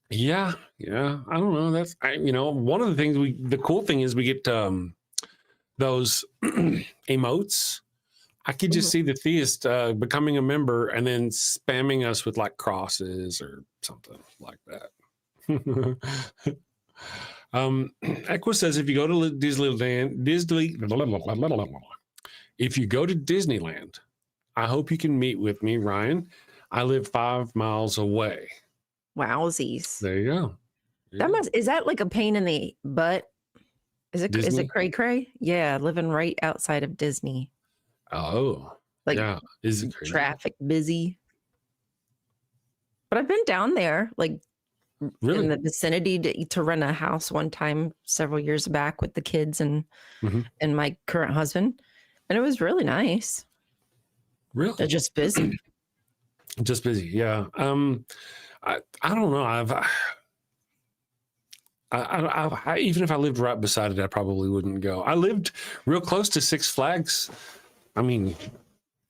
I don't know. That's one of the things the cool thing is we get those emotes, I could just Mhm. see the theist becoming a member and then spamming us with like crosses or something like that. Equa says if you go to if you go to Disneyland, I hope you can meet with me, Ryan. I live 5 miles away. Wowsies. There you go. Is that like a pain in the butt? Is Disney? it cray cray? Yeah, living right outside of Disney. Oh, Like yeah. Is it crazy? traffic busy. But I've been down there, like Really? in the vicinity to rent a house one time several years back with the kids and my current husband, and it was really nice. Really? They're just busy. Just busy. Yeah. I don't know. I even if I lived right beside it, I probably wouldn't go. I lived real close to Six Flags. I mean,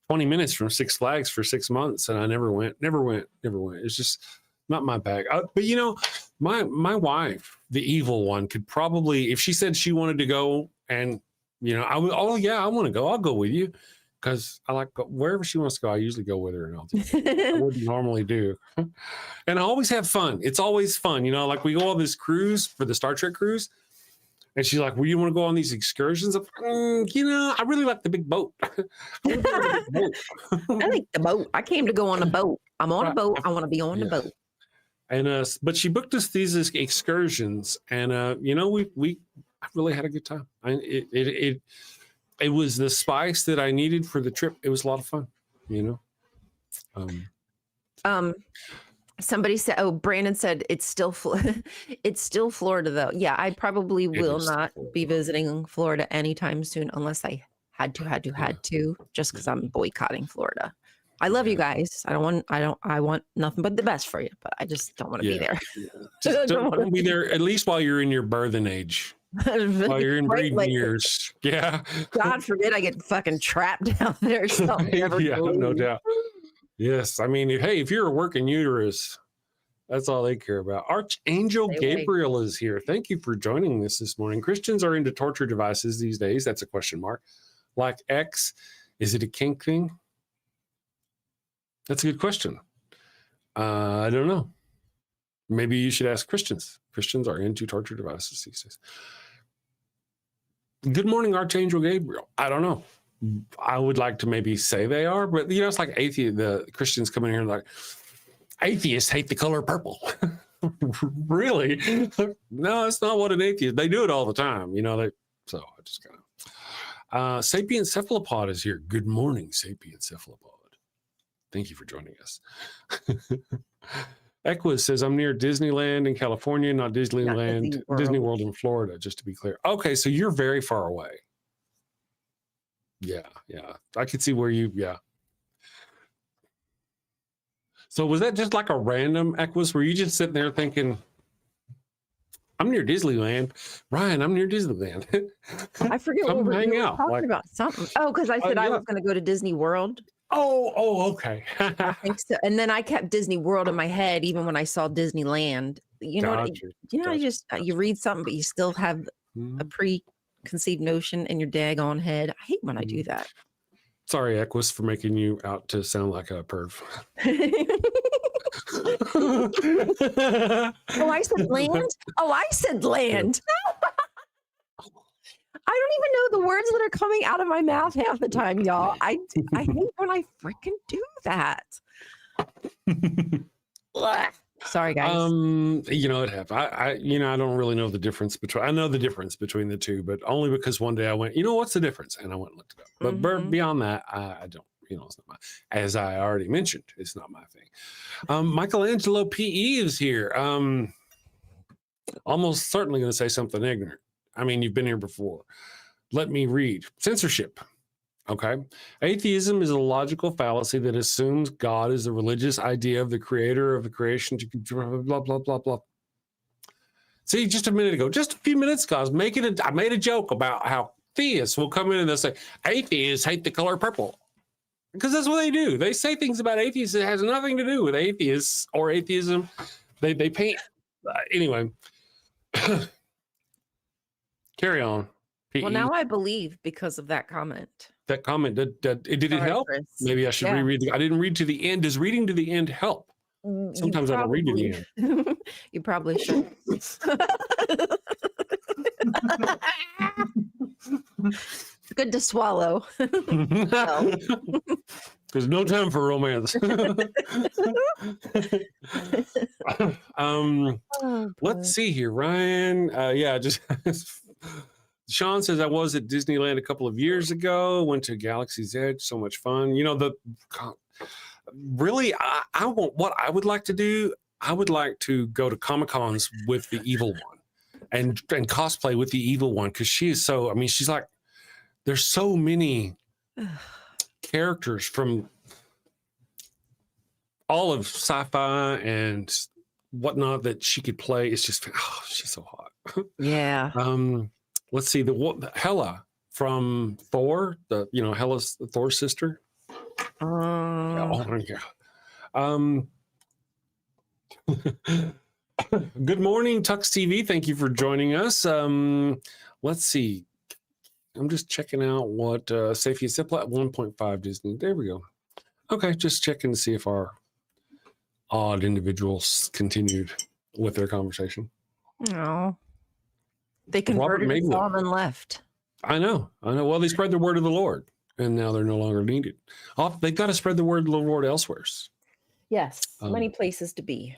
20 minutes from Six Flags for 6 months, and I never went. It's just not my bag. But you know, my wife, the evil one, could probably, if she said she wanted to go, and you know, I would. Oh yeah, I want to go. I'll go with you, because I like wherever she wants to go. I usually go with her, and I'll do I wouldn't normally do. And I always have fun. It's always fun, you know. Like we go on this cruise for the Star Trek cruise. And she's like, well, you want to go on these excursions? I'm like, you know, I really like the big boat. I like the boat. I came to go on a boat. I'm on a boat. I want to be on the boat. And but she booked us these excursions, and you know, we really had a good time. It was the spice that I needed for the trip. It was a lot of fun, you know. Somebody said, oh, Brandon said it's still Florida though. Yeah, I probably will not be visiting Florida anytime soon unless I had to, just because I'm boycotting Florida. I love you guys. I want nothing but the best for you, but I just don't want to be there. Just don't be there, at least while you're in your birthing age. While you're in breeding years. Yeah. God forbid I get fucking trapped down there or something. Yeah, no doubt. Yes. I mean, if you're a working uterus, that's all they care about. Archangel Gabriel is here. Thank you for joining us this morning. Christians are into torture devices these days. That's a question mark. Like X, is it a kink thing? That's a good question. I don't know. Maybe you should ask Christians. Christians are into torture devices these days. Good morning, Archangel Gabriel. I don't know. I would like to maybe say they are, but you know, it's like the Christians come in here and like, atheists hate the color purple. Really? No, that's not what an atheist. They do it all the time, you know. So I just kind of. Sapient Cephalopod is here. Good morning, Sapient Cephalopod. Thank you for joining us. Equus says, I'm near Disneyland in California, not Disneyland, Disney World in Florida, just to be clear. Okay, so you're very far away. Yeah. I could see where So was that just like a random Equus? Were you just sitting there thinking, I'm near Disneyland. Ryan, I'm near Disneyland. I forget what we were talking about. Something. Oh, because I said I was going to go to Disney World. Oh, okay. I think so. And then I kept Disney World in my head, even when I saw Disneyland. You know, you read something, but you still have a preconceived notion in your daggone head. I hate when I do that. Sorry, Equus, for making you out to sound like a perv. Oh, I said land? Oh, I said land. I don't even know the words that are coming out of my mouth half the time, y'all. I hate when I freaking do that. Sorry, guys. You know, it happened. I don't really know the difference between. I know the difference between the two, but only because one day I went, what's the difference? And I went and looked it up. But beyond that, I don't. It's not as I already mentioned, it's not my thing. Michelangelo PE is here. Almost certainly going to say something ignorant. I mean, you've been here before. Let me read. Censorship. Okay. Atheism is a logical fallacy that assumes God is the religious idea of the creator of the creation to blah, blah, blah, blah. See, just a minute ago, just a few minutes ago, I made a joke about how theists will come in and they'll say, atheists hate the color purple. Because that's what they do. They say things about atheists that has nothing to do with atheists or atheism. They paint. Anyway. Carry on. Well, now I believe because of that comment. That comment, did it Sorry, help? Chris. Maybe I should Yeah. reread. I didn't read to the end. Does reading to the end help? Sometimes I don't read to the end. You probably should. It's good to swallow. There's no time for romance. Let's see here, Ryan. Just Sean says I was at Disneyland a couple of years ago. Went to Galaxy's Edge. So much fun. You know, really, I want what I would like to do. I would like to go to Comic-Cons with the evil one and cosplay with the evil one, because she is so. I mean, she's like. There's so many characters from all of sci-fi and whatnot that she could play. It's just, she's so hot. Yeah. Let's see, the Hela from Thor, Hela's Thor's sister. Yeah. Good morning, Tux TV. Thank you for joining us. Let's see. I'm just checking out what Safia said. 1.5 Disney. There we go. Okay, just checking to see if our odd individuals continued with their conversation. No. They converted and left. I know. Well, they spread the word of the Lord, and now they're no longer needed. They've got to spread the word of the Lord elsewhere. Yes, many places to be.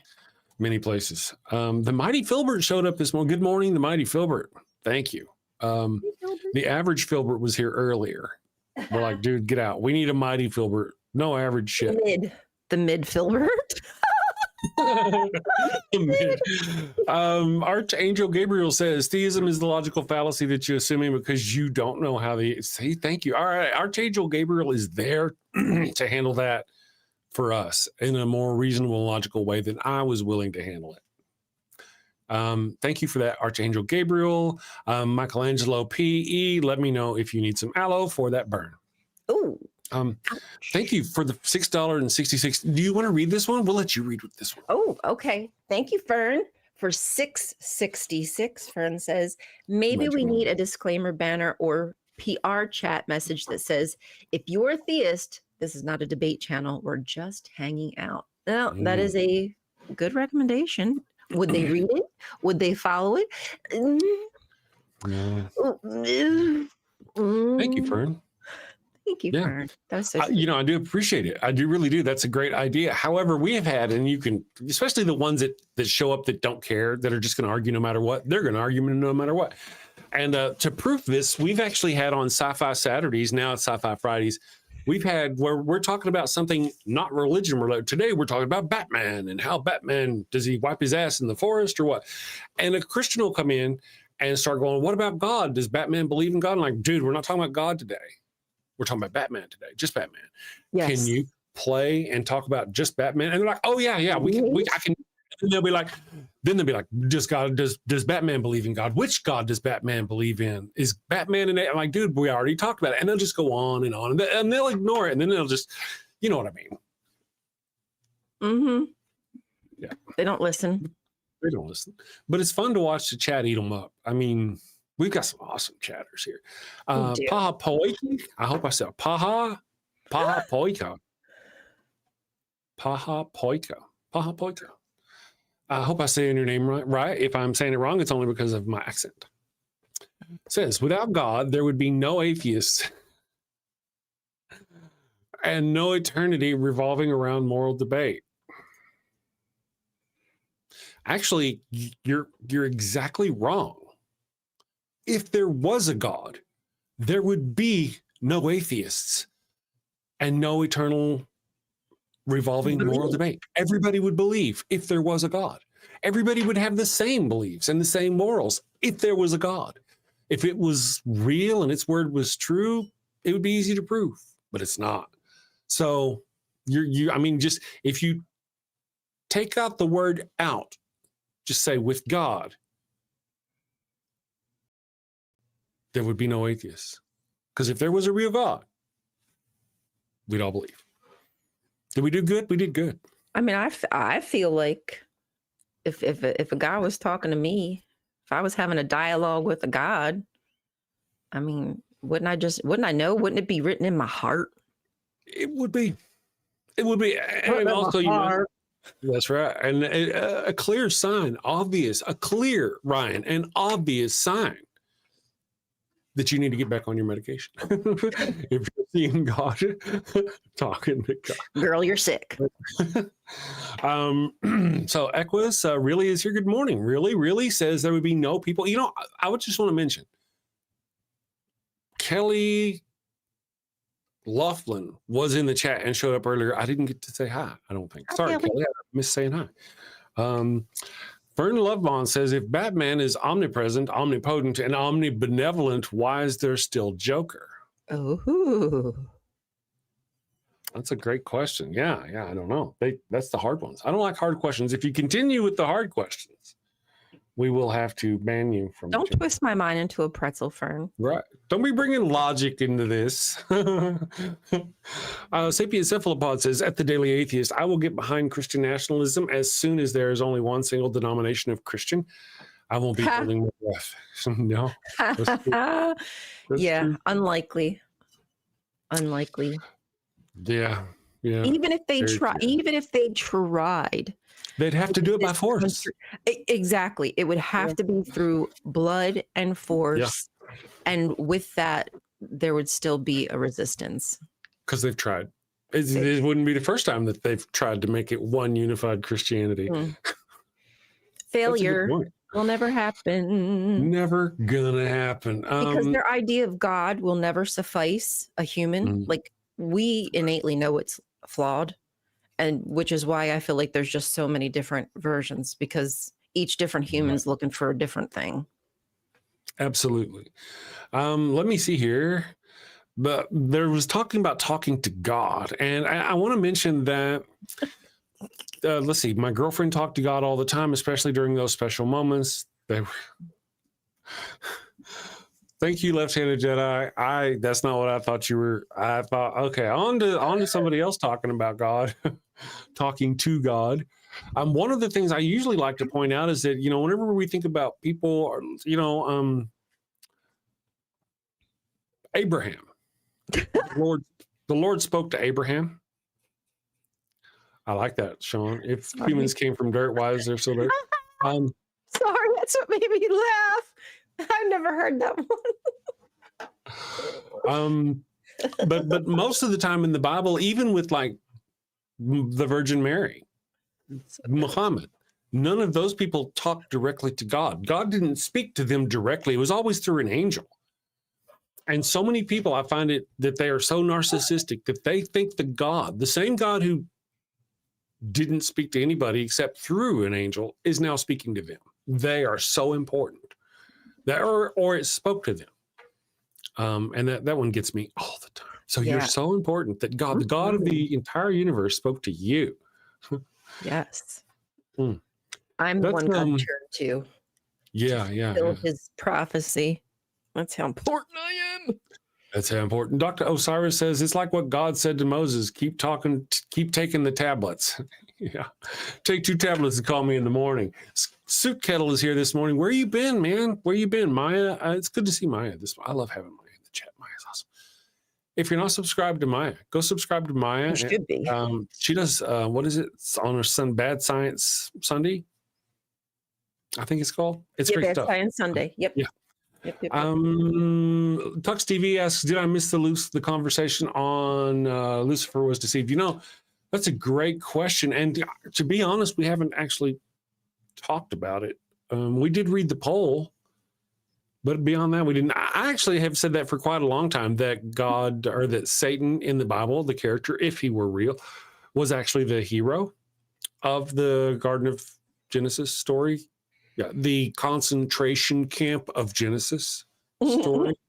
Many places. The Mighty Filbert showed up this morning. Good morning, the Mighty Filbert. Thank you. The average Filbert was here earlier. We're like, dude, get out. We need a Mighty Filbert. No average shit. The mid Filbert. Archangel Gabriel says theism is the logical fallacy that you're assuming because you don't know how they say. Thank you. All right, Archangel Gabriel is there to handle that for us in a more reasonable and logical way than I was willing to handle it. Thank you for that, Archangel Gabriel. Michelangelo PE, let me know if you need some aloe for that burn. Oh. Thank you for the $6.66. Do you want to read this one? We'll let you read with this one. Oh, okay. Thank you, Fern, for $6.66. Fern says, maybe we need a disclaimer banner or PR chat message that says, if you're a theist, this is not a debate channel. We're just hanging out. Well, that is a good recommendation. Would they read it? Would they follow it? Thank you, Fern. Thank you, Fern. That was so I do appreciate it. I do really do. That's a great idea. However, we have had, and you can, especially the ones that show up that don't care, that are just going to argue no matter what, they're going to argue no matter what. And to prove this, we've actually had on Sci-Fi Saturdays, now it's Sci-Fi Fridays, we've had where we're talking about something not religion related. Today, we're talking about Batman and how Batman, does he wipe his ass in the forest or what? And a Christian will come in and start going, what about God? Does Batman believe in God? I'm like, dude, we're not talking about God today. We're talking about Batman today, just Batman. Yes. Can you play and talk about just Batman? And they're like, oh yeah, I can. And they'll be like, does Batman believe in God? Which God does Batman believe in? Is Batman in it? I'm like, dude, we already talked about it. And they'll just go on, and they'll ignore it. And then they'll just, you know what I mean? Mm-hmm. Yeah. They don't listen. They don't listen. But it's fun to watch the chat eat them up. I mean, we've got some awesome chatters here. Paha Poika. I hope I said Paha Poika. Paha Poika. I hope I say your name right. If I'm saying it wrong, it's only because of my accent. It says, without God, there would be no atheists and no eternity revolving around moral debate. Actually, you're exactly wrong. If there was a God, there would be no atheists and no eternal revolving moral debate. Everybody would believe if there was a God. Everybody would have the same beliefs and the same morals if there was a God. If it was real and its word was true, it would be easy to prove, but it's not. So just if you take out the word out, just say with God, there would be no atheists. Because if there was a real God, we'd all believe. Did we do good? We did good. I mean, I feel like if a God was talking to me, if I was having a dialogue with a God, I mean, wouldn't I know? Wouldn't it be written in my heart? It would be. And also, that's right. And a clear sign, an obvious sign that you need to get back on your medication. If you're seeing God, talking to God. Girl, you're sick. So Equus really is here. Good morning. Really says there would be no people. I would just want to mention Kelly Laughlin was in the chat and showed up earlier. I didn't get to say hi, I don't think. Sorry, Kelly. I missed saying hi. Fern Lovebond says, if Batman is omnipresent, omnipotent, and omnibenevolent, why is there still Joker? Oh, that's a great question. Yeah, I don't know. That's the hard ones. I don't like hard questions. If you continue with the hard questions, we will have to ban you from. Don't twist my mind into a pretzel, Fern. Right. Don't be bringing logic into this. Sapient Cephalopod says, at the Daily Atheist, I will get behind Christian nationalism as soon as there is only one single denomination of Christian. I won't be holding my breath. No. Yeah, unlikely. Yeah. Even if they tried, they'd have to do it by force. Exactly. It would have to be through blood and force. Yeah. And with that, there would still be a resistance. Because they've tried. It wouldn't be the first time that they've tried to make it one unified Christianity. Failure will never happen. Never gonna happen. Because their idea of God will never suffice a human. Like, we innately know it's flawed. And which is why I feel like there's just so many different versions, because each different human's looking for a different thing. Absolutely. Let me see here. But there was talking about talking to God. And I want to mention that, let's see, my girlfriend talked to God all the time, especially during those special moments. Thank you, Left-Handed Jedi. That's not what I thought you were. I thought, okay, on to somebody else talking about God, talking to God. One of the things I usually like to point out is that, whenever we think about people, Abraham, the Lord spoke to Abraham. I like that, Sean. If humans came from dirt, why is there still dirt? Sorry, that's what made me laugh. I've never heard that one. But most of the time in the Bible, even with like the Virgin Mary, Muhammad, none of those people talked directly to God. God didn't speak to them directly. It was always through an angel. And so many people, I find it that they are so narcissistic that they think the same God who didn't speak to anybody except through an angel is now speaking to them. They are so important. Or it spoke to them. And that one gets me all the time. So you're so important that God, the God of the entire universe, spoke to you. Yes. I'm the one God turned to. Yeah. Fulfill his prophecy. That's how important I am. That's how important. Dr. Osiris says, it's like what God said to Moses, keep taking the tablets. Yeah. Take 2 tablets and call me in the morning. Soup Kettle is here this morning. Where you been, man? Where you been? Maya, it's good to see Maya. I love having Maya in the chat. Maya's awesome. If you're not subscribed to Maya, go subscribe to Maya. You should be. She does, what is it? It's on her Bad Science Sunday, I think it's called. It's great stuff. Bad Science Sunday. Yep. Yeah. Yep. Tux TV asks, did I miss the conversation on Lucifer was deceived? That's a great question. And to be honest, we haven't actually talked about it. We did read the poll, but beyond that, we didn't. I actually have said that for quite a long time, that God, or that Satan in the Bible, the character, if he were real, was actually the hero of the Garden of Genesis story. Yeah, the concentration camp of Genesis story,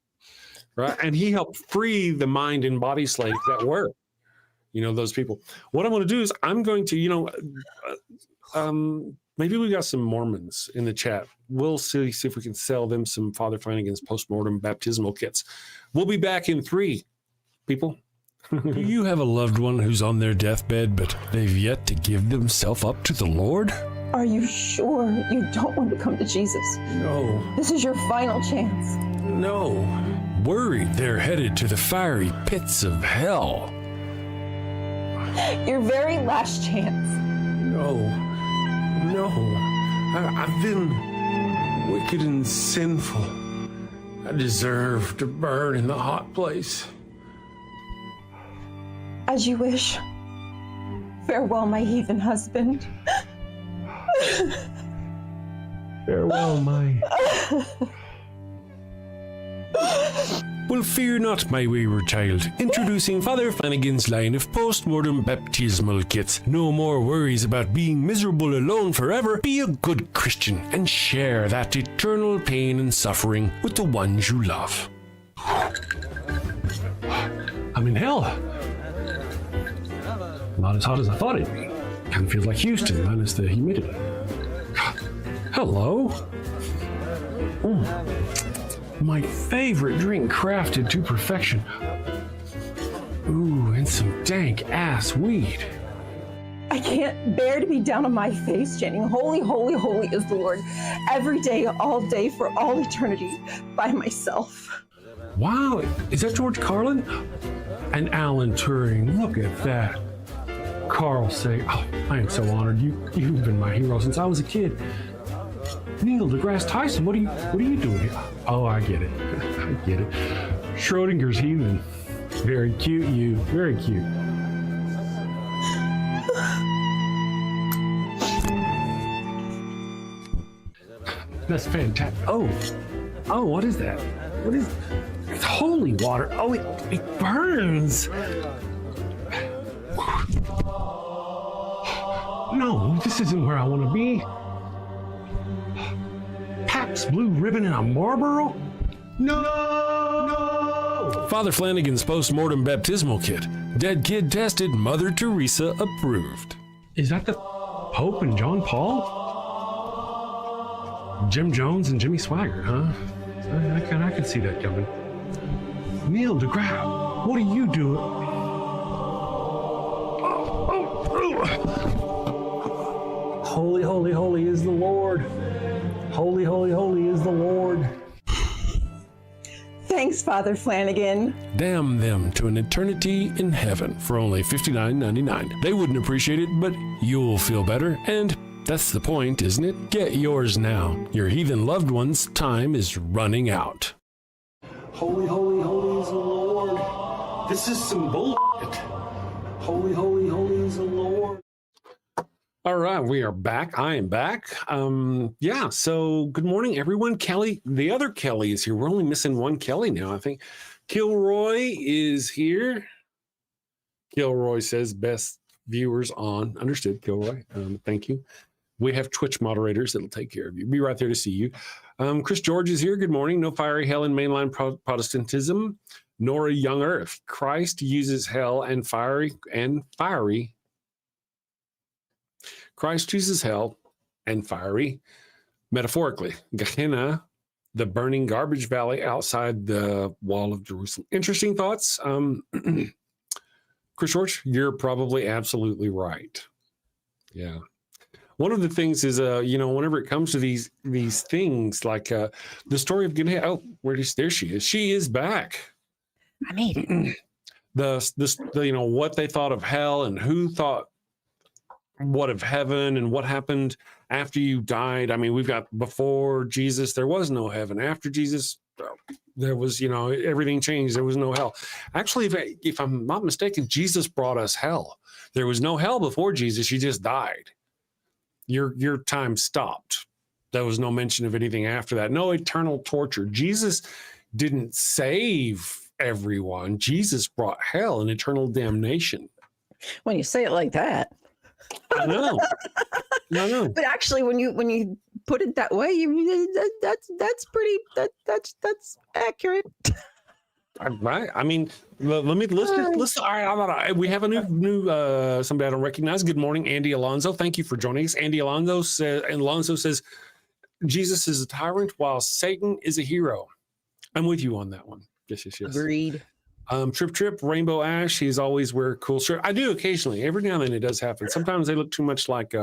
right? And he helped free the mind and body slaves that were, those people. What I'm going to do is I'm going to, maybe we got some Mormons in the chat. We'll see if we can sell them some Father Flanagan's postmortem baptismal kits. We'll be back in 3, people. Do you have a loved one who's on their deathbed, but they've yet to give themselves up to the Lord? Are you sure you don't want to come to Jesus? No. This is your final chance. No. worried they're headed to the fiery pits of hell. Your very last chance. No. I've been wicked and sinful. I deserve to burn in the hot place. As you wish. Farewell, my heathen husband. Farewell, my... Well, fear not, my wayward child. Introducing Father Flanagan's line of post-mortem baptismal kits. No more worries about being miserable alone forever. Be a good Christian and share that eternal pain and suffering with the ones you love. I'm in hell. Not as hot as I thought it'd be. Kind of feels like Houston, minus the humidity. Hello. My favorite drink crafted to perfection. Ooh, and some dank ass weed. I can't bear to be down on my face chanting, holy, holy, holy is the Lord, every day, all day, for all eternity, by myself. Wow, is that George Carlin? And Alan Turing, look at that. Carl Sagan, oh, I am so honored. You've been my hero since I was a kid. Neil deGrasse Tyson, what are you doing here? Oh, I get it. I get it. Schrodinger's heathen. Very cute, you. Very cute. That's fantastic. Oh, what is that? What is? It's holy water. Oh, it burns. No, this isn't where I want to be. Pabst Blue Ribbon and a Marlboro? No! Father Flanagan's post-mortem baptismal kit. Dead kid tested, Mother Teresa approved. Is that the Pope and John Paul? Jim Jones and Jimmy Swaggart, huh? I can see that coming. Neil deGrasse, what are you doing? Holy, holy, holy is the Lord. Holy, holy, holy is the Lord. Thanks, Father Flanagan. Damn them to an eternity in heaven for only $59.99. They wouldn't appreciate it, but you'll feel better, and that's the point, isn't it? Get yours now. Your heathen loved one's time is running out. Holy, holy, holy is the Lord. This is some bullshit. Holy, holy, holy is the Lord. All right, we are back. I am back. So good morning, everyone. Kelly, the other Kelly is here. We're only missing one Kelly now, I think. Kilroy is here. Kilroy says best viewers on. Understood, Kilroy. Thank you. We have Twitch moderators that'll take care of you. Be right there to see you. Chris George is here. Good morning. No fiery hell in mainline Protestantism. Nora Young Earth. Christ uses hell and fiery. Christ uses hell and fiery, metaphorically. Gehenna, the burning garbage valley outside the wall of Jerusalem. Interesting thoughts. Chris George, you're probably absolutely right. Yeah. One of the things is, whenever it comes to these things, like the story of Gehenna, there she is. She is back. I made it. What they thought of hell and who thought what of heaven and what happened after you died. I mean, we've got before Jesus, there was no heaven. After Jesus, there was, everything changed. There was no hell. Actually, if I'm not mistaken, Jesus brought us hell. There was no hell before Jesus. You just died. Your time stopped. There was no mention of anything after that. No eternal torture. Jesus didn't save everyone. Jesus brought hell and eternal damnation. When you say it like that. I know. But actually, when you put it that way, that's pretty. That's accurate. Right. I mean, let's. All right. We have a new somebody I don't recognize. Good morning, Andy Alonso. Thank you for joining us. Andy Alonso says, Jesus is a tyrant while Satan is a hero. I'm with you on that one. Yes. Agreed. Trip, Rainbow Ash. He's always wear a cool shirt. I do occasionally. Every now and then it does happen. Sometimes they look too much like,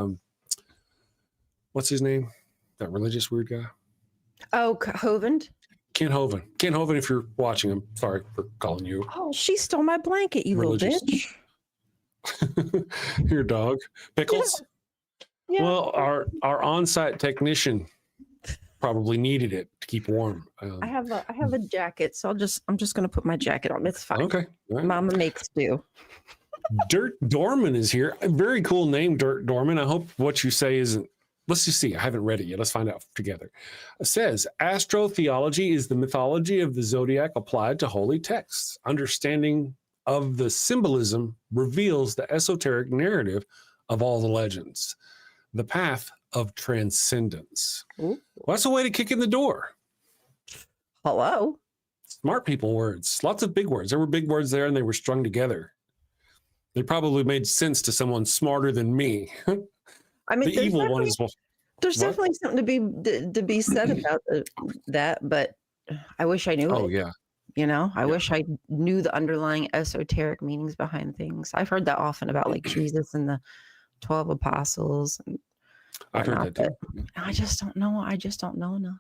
what's his name? That religious weird guy. Oh, Hovind. Ken Hovind. Ken Hovind, if you're watching, I'm sorry for calling you Oh, she stole my blanket, you religious. little bitch. Your dog. Pickles? Yeah. Well, our on-site technician probably needed it to keep warm. I have a jacket, so I'm just gonna put my jacket on. It's fine. Okay. All right. Mama makes do. Dirt Dorman is here. A very cool name, Dirt Dorman. I hope what you say isn't. Let's just see. I haven't read it yet. Let's find out together. It says, astrotheology is the mythology of the zodiac applied to holy texts. Understanding of the symbolism reveals the esoteric narrative of all the legends. The path of transcendence. Ooh. Well, that's a way to kick in the door. Hello. Smart people words. Lots of big words. There were big words there and they were strung together. They probably made sense to someone smarter than me. I mean, The evil one is well. there's what? definitely something to be said about that, but I wish I knew Oh, it. yeah. You know, I wish I knew the underlying esoteric meanings behind things. I've heard that often about like Jesus and the 12 apostles. And I've heard whatnot, that too. but I just don't know. I just don't know enough.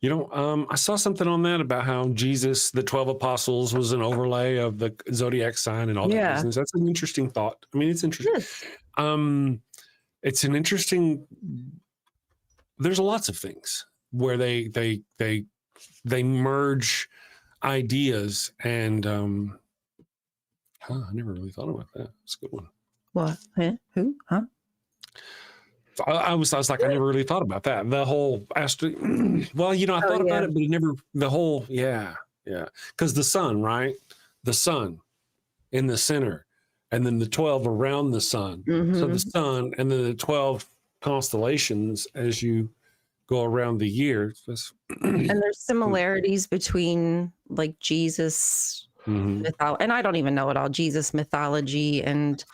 You know, I saw something on that about how Jesus, the 12 apostles, was an overlay of the zodiac sign and all that Yeah. business. That's an interesting thought. I mean, it's interesting. Yes. It's an interesting. There's lots of things where they merge ideas and I never really thought about that. It's a good one. What? Huh? Who? Huh? I was like, I never really thought about that. The whole well, you know, I thought about it, but it never, the whole, yeah. Because the sun, right? The sun in the center, and then the 12 around the sun. So the sun, and then the 12 constellations as you go around the year. And there's similarities between like Jesus mythology, and I don't even know it all. Jesus mythology and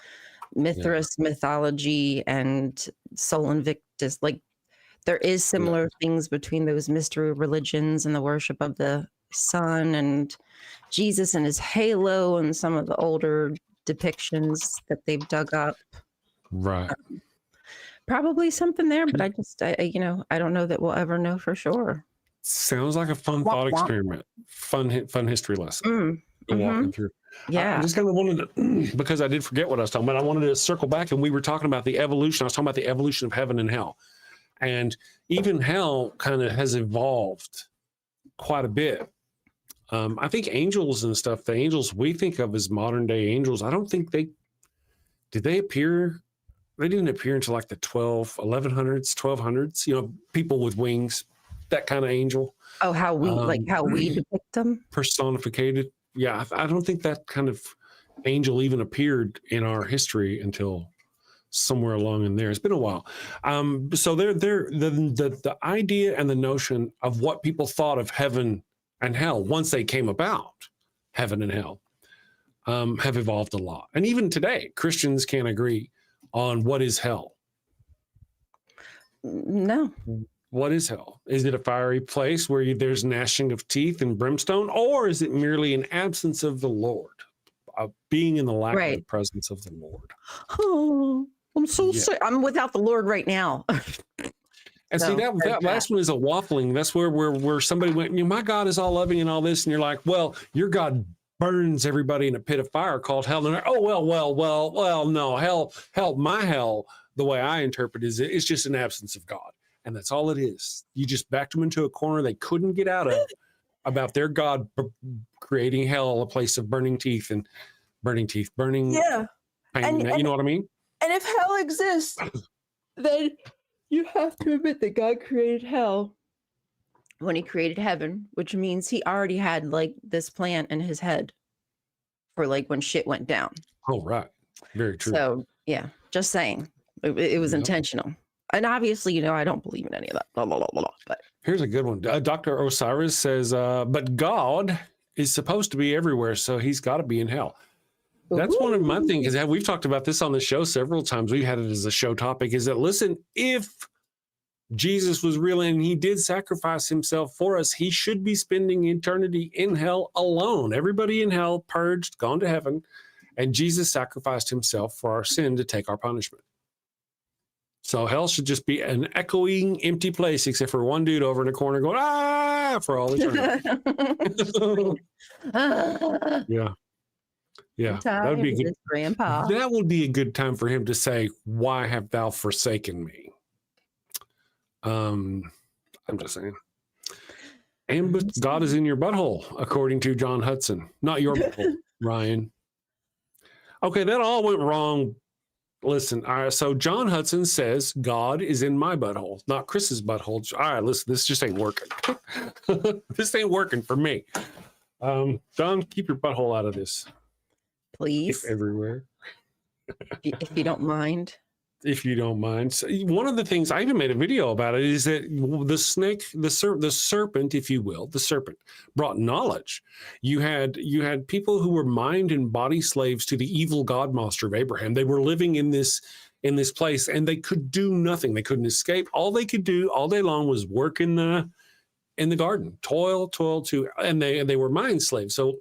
Mithras mythology and Sol Invictus. Like there is similar things between those mystery religions and the worship of the sun and Jesus and his halo and some of the older depictions that they've dug up. Right. Probably something there, but I don't know that we'll ever know for sure. Sounds like a fun thought experiment. Fun history lesson. Walking through. Yeah. I just kind of wanted to, because I did forget what I was talking about. I wanted to circle back, and we were talking about the evolution. I was talking about the evolution of heaven and hell, and even hell kind of has evolved quite a bit. I think angels and stuff, the angels we think of as modern day angels, I don't think did they appear? They didn't appear until like the 1100s, 1200s, you know, people with wings, that kind of angel. Oh, how we depict them? Personificated. Yeah, I don't think that kind of angel even appeared in our history until somewhere along in there. It's been a while. So the idea and the notion of what people thought of heaven and hell once they came about, heaven and hell, have evolved a lot. And even today, Christians can't agree on what is hell. No. What is hell? Is it a fiery place where there's gnashing of teeth and brimstone, or is it merely an absence of the Lord, being in the lack of the presence of the Lord? Oh, I'm so sick. I'm without the Lord right now. And see, that last one is a waffling. That's where somebody went, you know, my God is all loving and all this, and you're like, well, your God burns everybody in a pit of fire called hell. And oh, well, no, hell, my hell, the way I interpret it, is just an absence of God. And that's all it is. You just backed them into a corner they couldn't get out of about their God creating hell, a place of burning teeth, burning pain. And you know what I mean? And if hell exists, then you have to admit that God created hell when he created heaven, which means he already had like this plan in his head for like when shit went down. Oh, right. Very true. So, yeah, just saying. It was intentional. And obviously, you know, I don't believe in any of that. Blah, blah, blah, blah, but here's a good one. Dr. Osiris says, but God is supposed to be everywhere, so he's got to be in hell. That's one of my things. We've talked about this on the show several times. We've had it as a show topic, is that, listen, if Jesus was real and he did sacrifice himself for us, he should be spending eternity in hell alone. Everybody in hell purged, gone to heaven, and Jesus sacrificed himself for our sin to take our punishment. So hell should just be an echoing, empty place, except for one dude over in the corner going, ah, for all eternity. Yeah. Yeah. That would be good. Grandpa. That would be a good time for him to say, why have thou forsaken me? I'm just saying. And but God is in your butthole, according to John Hudson. Not your butthole, Ryan. Okay, that all went wrong. Listen, all right, so John Hudson says God is in my butthole, not Chris's butthole. All right, listen, this just ain't working. This ain't working for me. John, keep your butthole out of this. Please. If everywhere. If you don't mind. If you don't mind. So one of the things, I even made a video about it, is that the snake, the serpent, if you will, the serpent brought knowledge. You had people who were mind and body slaves to the evil god monster of Abraham. They were living in this place, and they could do nothing. They couldn't escape. All they could do all day long was work in the garden, toil, and they were mind slaves. So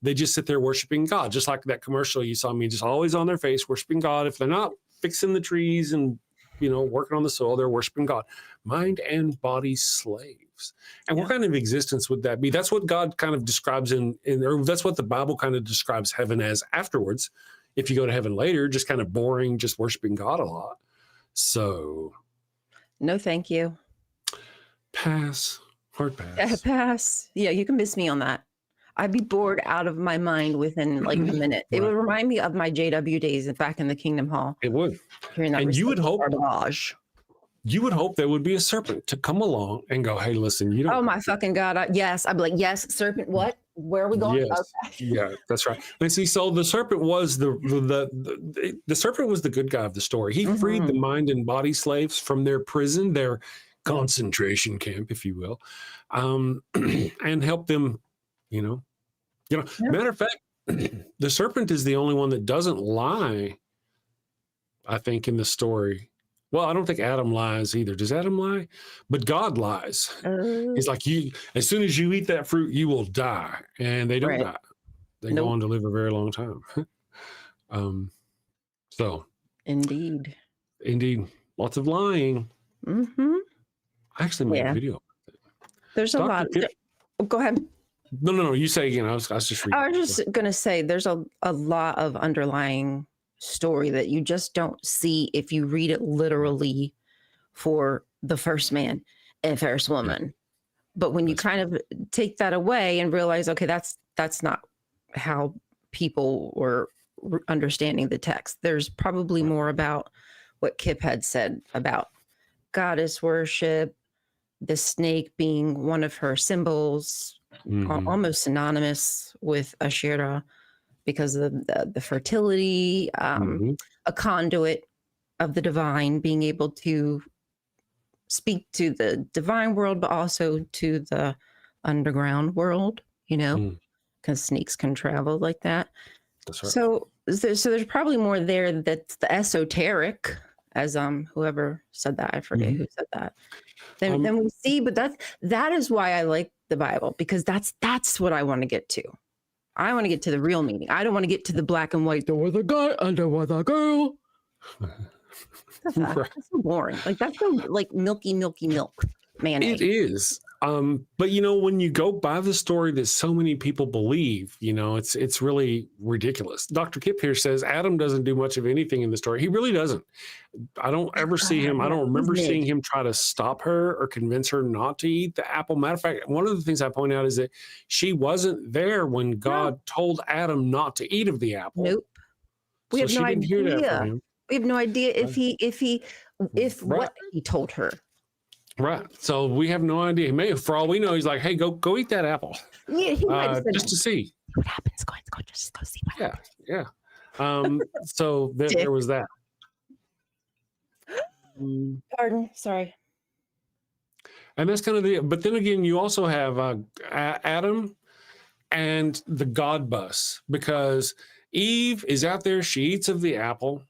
they just sit there worshiping God, just like that commercial you saw me, just always on their face, worshiping God. If they're not fixing the trees and, working on the soil, they're worshiping God. Mind and body slaves. And what kind of existence would that be? That's what God kind of describes or that's what the Bible kind of describes heaven as afterwards. If you go to heaven later, just kind of boring, just worshiping God a lot. So. No, thank you. Pass. Hard pass. Pass. Yeah, you can miss me on that. I'd be bored out of my mind within like a minute. It would remind me of my JW days back in the Kingdom Hall. It would. And you would hope garbage. You would hope there would be a serpent to come along and go, hey, listen, you don't. Oh my fucking God. Yes. I'd be like, yes, serpent, what? Where are we going? Yes. Okay. Yeah, that's right. And see, so the serpent was the serpent was the good guy of the story. He freed the mind and body slaves from their prison, their concentration camp, if you will, and helped them, Matter of fact, the serpent is the only one that doesn't lie, I think, in the story. Well, I don't think Adam lies either. Does Adam lie? But God lies. He's like, as soon as you eat that fruit, you will die. And they don't die. They go on to live a very long time. So. Indeed. Lots of lying. Mm-hmm. I actually made a video. There's a lot. Go ahead. No. You say again. I was just reading. I was just going to say there's a lot of underlying story that you just don't see if you read it literally for the first man and first woman. But when you kind of take that away and realize, okay, that's not how people were understanding the text. There's probably more about what Kip had said about goddess worship, the snake being one of her symbols, almost synonymous with Asherah because of the fertility, a conduit of the divine, being able to speak to the divine world, but also to the underground world, because snakes can travel like that. That's right. So there's probably more there that's the esoteric, as whoever said that, I forget who said that. Then we see, but that is why I like the Bible, because that's what I want to get to. I want to get to the real meaning. I don't want to get to the black and white. There was a guy and there was a girl. That's so boring. Like that's so like milky milk mayonnaise. It is. But when you go by the story that so many people believe, it's really ridiculous. Dr. Kip here says Adam doesn't do much of anything in the story. He really doesn't. I don't ever see him. I don't remember seeing him try to stop her or convince her not to eat the apple. Matter of fact, one of the things I point out is that she wasn't there when God told Adam not to eat of the apple. Nope. We have no idea. We have no idea if what he told her. Right. So we have no idea. Maybe for all we know, he's like, hey, go eat that apple. Yeah, he might have said just to see what happens. Go see what happens. Yeah. So there was that. Pardon. Sorry. And that's kind of but then again, you also have Adam and the God bus, because Eve is out there. She eats of the apple.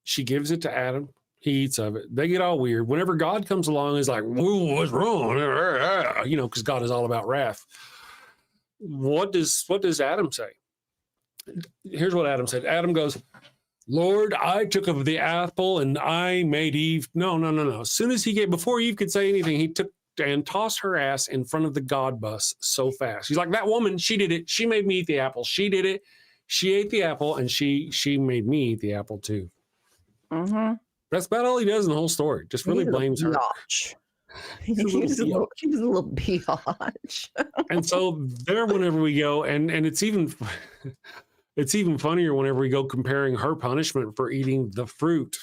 She gives it to Adam. He eats of it. They get all weird. Whenever God comes along, he's like, whoa, what's wrong? Because God is all about wrath. What does Adam say? Here's what Adam said. Adam goes, Lord, I took of the apple and I made Eve. No. As soon as before Eve could say anything, he took and tossed her ass in front of the God bus so fast. He's like, that woman, she did it. She made me eat the apple. She did it. She ate the apple, and she made me eat the apple too. Mm-hmm. That's about all he does in the whole story. Just really blames her. He was a little biatch. And so there, whenever we go, and it's even funnier whenever we go comparing her punishment for eating the fruit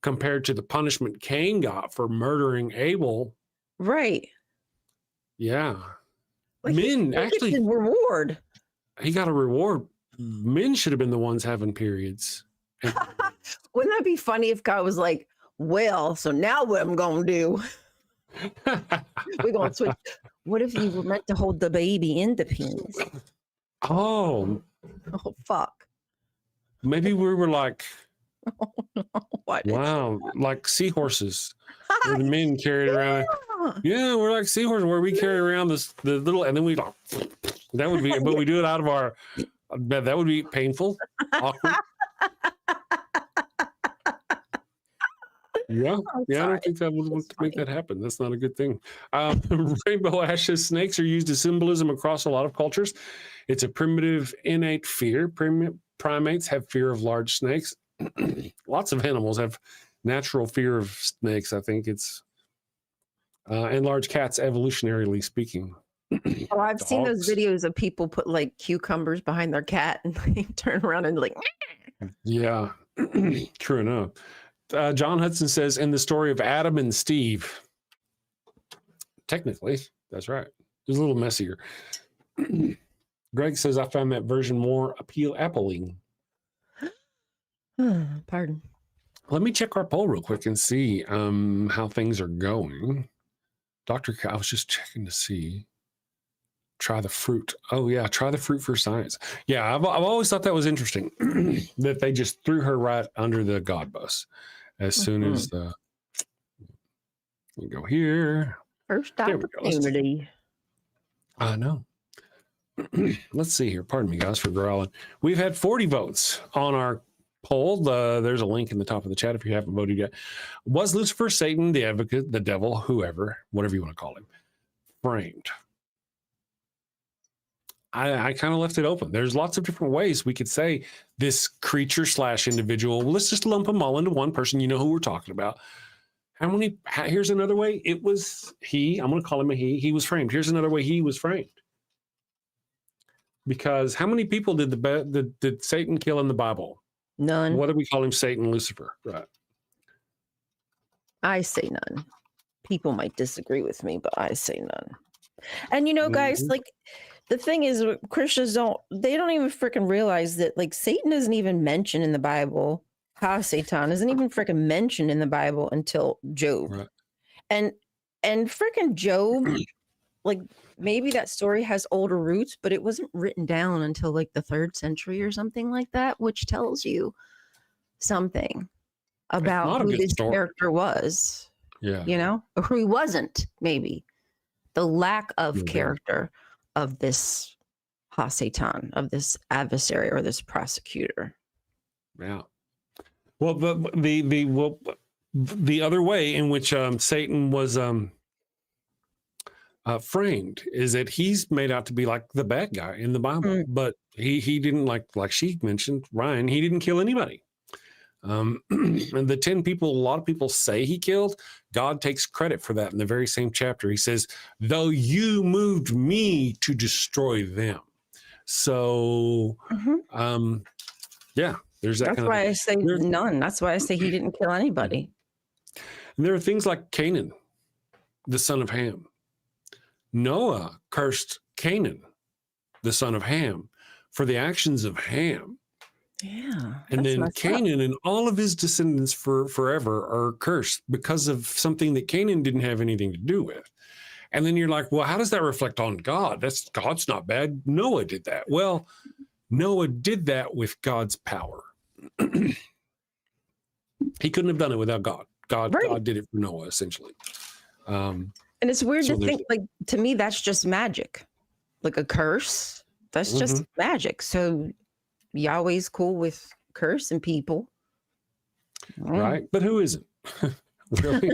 compared to the punishment Cain got for murdering Abel. Right. Yeah. Like Men actually his reward. He got a reward. Men should have been the ones having periods. Wouldn't that be funny if God was like, well, so now what I'm gonna do? We're gonna switch. What if you were meant to hold the baby in the penis? Oh Fuck. Maybe we were like, Oh, no. wow, like seahorses. Where the men carried around. Yeah, we're like seahorses where we carry around the little, and then we like, that would be, but we do it out of our, that would be painful, awkward. Yeah, I don't think that would make that happen. That's not a good thing. Rainbow ashes snakes are used as symbolism across a lot of cultures. It's a primitive, innate fear. Primates have fear of large snakes. Lots of animals have natural fear of snakes. I think it's, and large cats, evolutionarily speaking. Oh, I've seen those videos of people put like cucumbers behind their cat and they turn around and like. Yeah, true enough. John Hudson says, in the story of Adam and Steve, technically, that's right. It was a little messier. Greg says, I found that version more appealing. Pardon. Let me check our poll real quick and see how things are going. I was just checking to see. Try the fruit. Oh, yeah. Try the fruit for science. Yeah, I've always thought that was interesting that they just threw her right under the God bus as soon as the. We go here. First opportunity. I know. Let's see here. Pardon me, guys, for growling. We've had 40 votes on our poll. There's a link in the top of the chat if you haven't voted yet. Was Lucifer, Satan, the advocate, the devil, whoever, whatever you want to call him, framed? I kind of left it open. There's lots of different ways we could say this creature / individual. Well, let's just lump them all into one person. You know who we're talking about. Here's another way. It was he. I'm going to call him a he. He was framed. Here's another way he was framed. Because how many people did Satan kill in the Bible? None. What do we call him? Satan, Lucifer. Right. I say none. People might disagree with me, but I say none. And you know, guys, like the thing is, Christians don't even freaking realize that like Satan isn't even mentioned in the Bible. Satan isn't even freaking mentioned in the Bible until Job. Right. And freaking Job, like maybe that story has older roots, but it wasn't written down until like the 3rd century or something like that, which tells you something about who this character was. Yeah. You know, or who he wasn't, maybe. The lack of character of this Satan, of this adversary or this prosecutor. Yeah. Well, the other way in which Satan was framed is that he's made out to be like the bad guy in the Bible, but he didn't like she mentioned, Ryan, he didn't kill anybody. And the 10 people, a lot of people say he killed, God takes credit for that in the very same chapter. He says, though you moved me to destroy them. So, yeah, there's that. That's why I say none. That's why I say he didn't kill anybody. And there are things like Canaan, the son of Ham. Noah cursed Canaan, the son of Ham, for the actions of Ham. Yeah. And then Canaan and all of his descendants forever are cursed because of something that Canaan didn't have anything to do with. And then you're like, well, how does that reflect on God? God's not bad. Noah did that. Well, Noah did that with God's power. He couldn't have done it without God. God did it for Noah, essentially. And it's weird to think, like, to me, that's just magic. Like a curse, that's just magic. So Yahweh's cool with cursing people. Right? But who isn't? Really?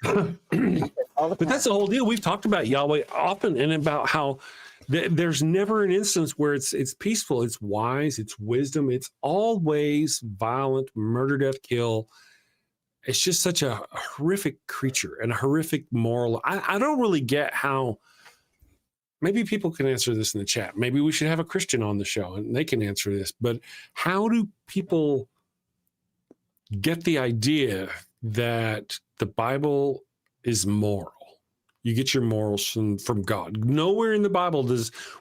But that's the whole deal. We've talked about Yahweh often and about how there's never an instance where it's peaceful, it's wise, it's wisdom, it's always violent, murder, death, kill. It's just such a horrific creature and a horrific moral. I don't really get how. Maybe people can answer this in the chat. Maybe we should have a Christian on the show and they can answer this. But how do people get the idea that the Bible is moral? You get your morals from God. Nowhere in the Bible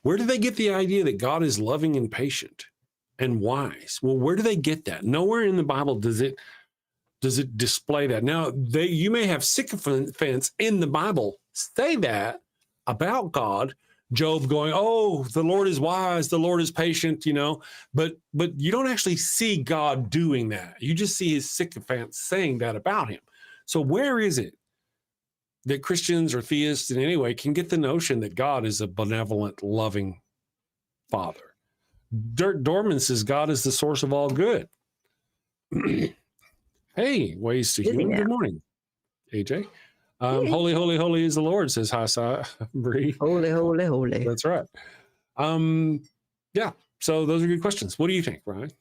where do they get the idea that God is loving and patient and wise? Well, where do they get that? Nowhere in the Bible does it display that. Now, you may have sycophants in the Bible say that about God. Job going, oh, the Lord is wise, the Lord is patient, but you don't actually see God doing that. You just see his sycophants saying that about him. So where is it that Christians or theists in any way can get the notion that God is a benevolent, loving father? Dirk Dorman says God is the source of all good. Hey, ways to human. Good morning, AJ. Holy, holy, holy is the Lord, says Hasa Bree. Holy, holy, holy. That's right. Yeah. So those are good questions. What do you think, Ryan?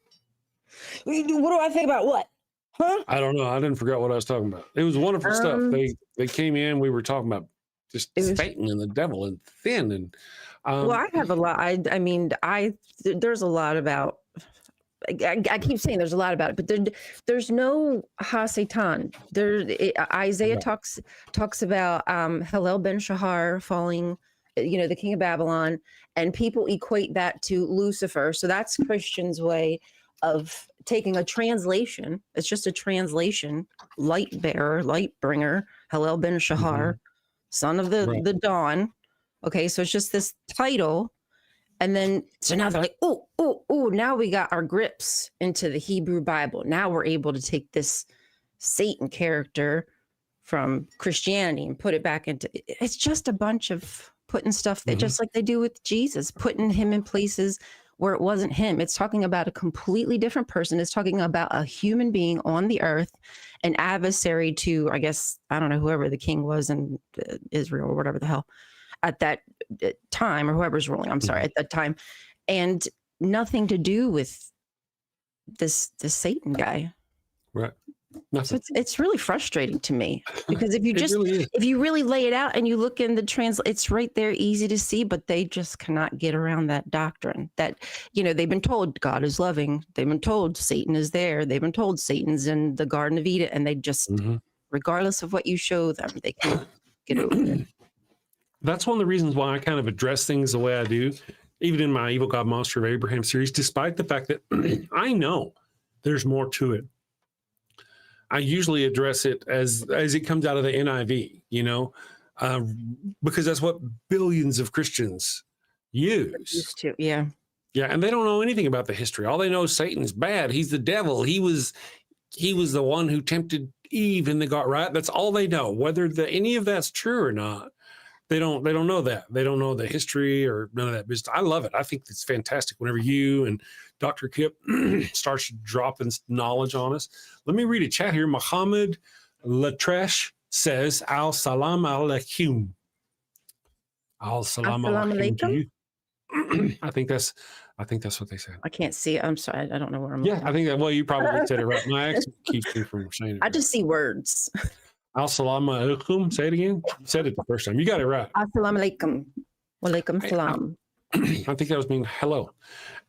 What do I think about what? Huh? I don't know. I didn't forget what I was talking about. It was wonderful stuff. They came in. We were talking about just Satan and the devil and sin and. Well, I have a lot. I mean, there's a lot about. I keep saying there's a lot about it, but there's no ha-Satan. Isaiah talks about Hillel ben Shahar falling, the king of Babylon, and people equate that to Lucifer. So that's Christians' way of taking a translation. It's just a translation. Light bearer, light bringer, Hillel ben Shahar, son of the dawn. Okay, so it's just this title. And then, so now they're like, oh, now we got our grips into the Hebrew Bible. Now we're able to take this Satan character from Christianity and put it back into, it's just a bunch of putting stuff that just like they do with Jesus, putting him in places where it wasn't him. It's talking about a completely different person. It's talking about a human being on the earth, an adversary to, I guess, I don't know, whoever the king was in Israel or whatever the hell. At that time, or whoever's ruling, I'm sorry, at that time, and nothing to do with this Satan guy. Right. So it's really frustrating to me because if you really lay it out and you look in the it's right there, easy to see, but they just cannot get around that doctrine that, they've been told God is loving. They've been told Satan is there. They've been told Satan's in the Garden of Eden, and they just, regardless of what you show them, they can't get over it. That's one of the reasons why I kind of address things the way I do, even in my Evil God Monster of Abraham series, despite the fact that I know there's more to it. I usually address it as it comes out of the NIV, because that's what billions of Christians use. Used to, yeah. Yeah, and they don't know anything about the history. All they know is Satan's bad. He's the devil. He was the one who tempted Eve in the garden, right? That's all they know. Whether any of that's true or not. They don't know that. They don't know the history or none of that business. I love it. I think it's fantastic whenever you and Dr. Kip starts dropping knowledge on us. Let me read a chat here. Muhammad Latresh says, Al salam alaikum. Al salam alaikum. I think that's what they said. I can't see it. I'm sorry. I don't know where I'm I think that, well, you probably said it right. My accent keeps me from saying it. I just see words. Assalamu alaikum. Say it again. You said it the first time. You got it right. Assalamu alaikum. Walaikum salam. I think that was meaning hello.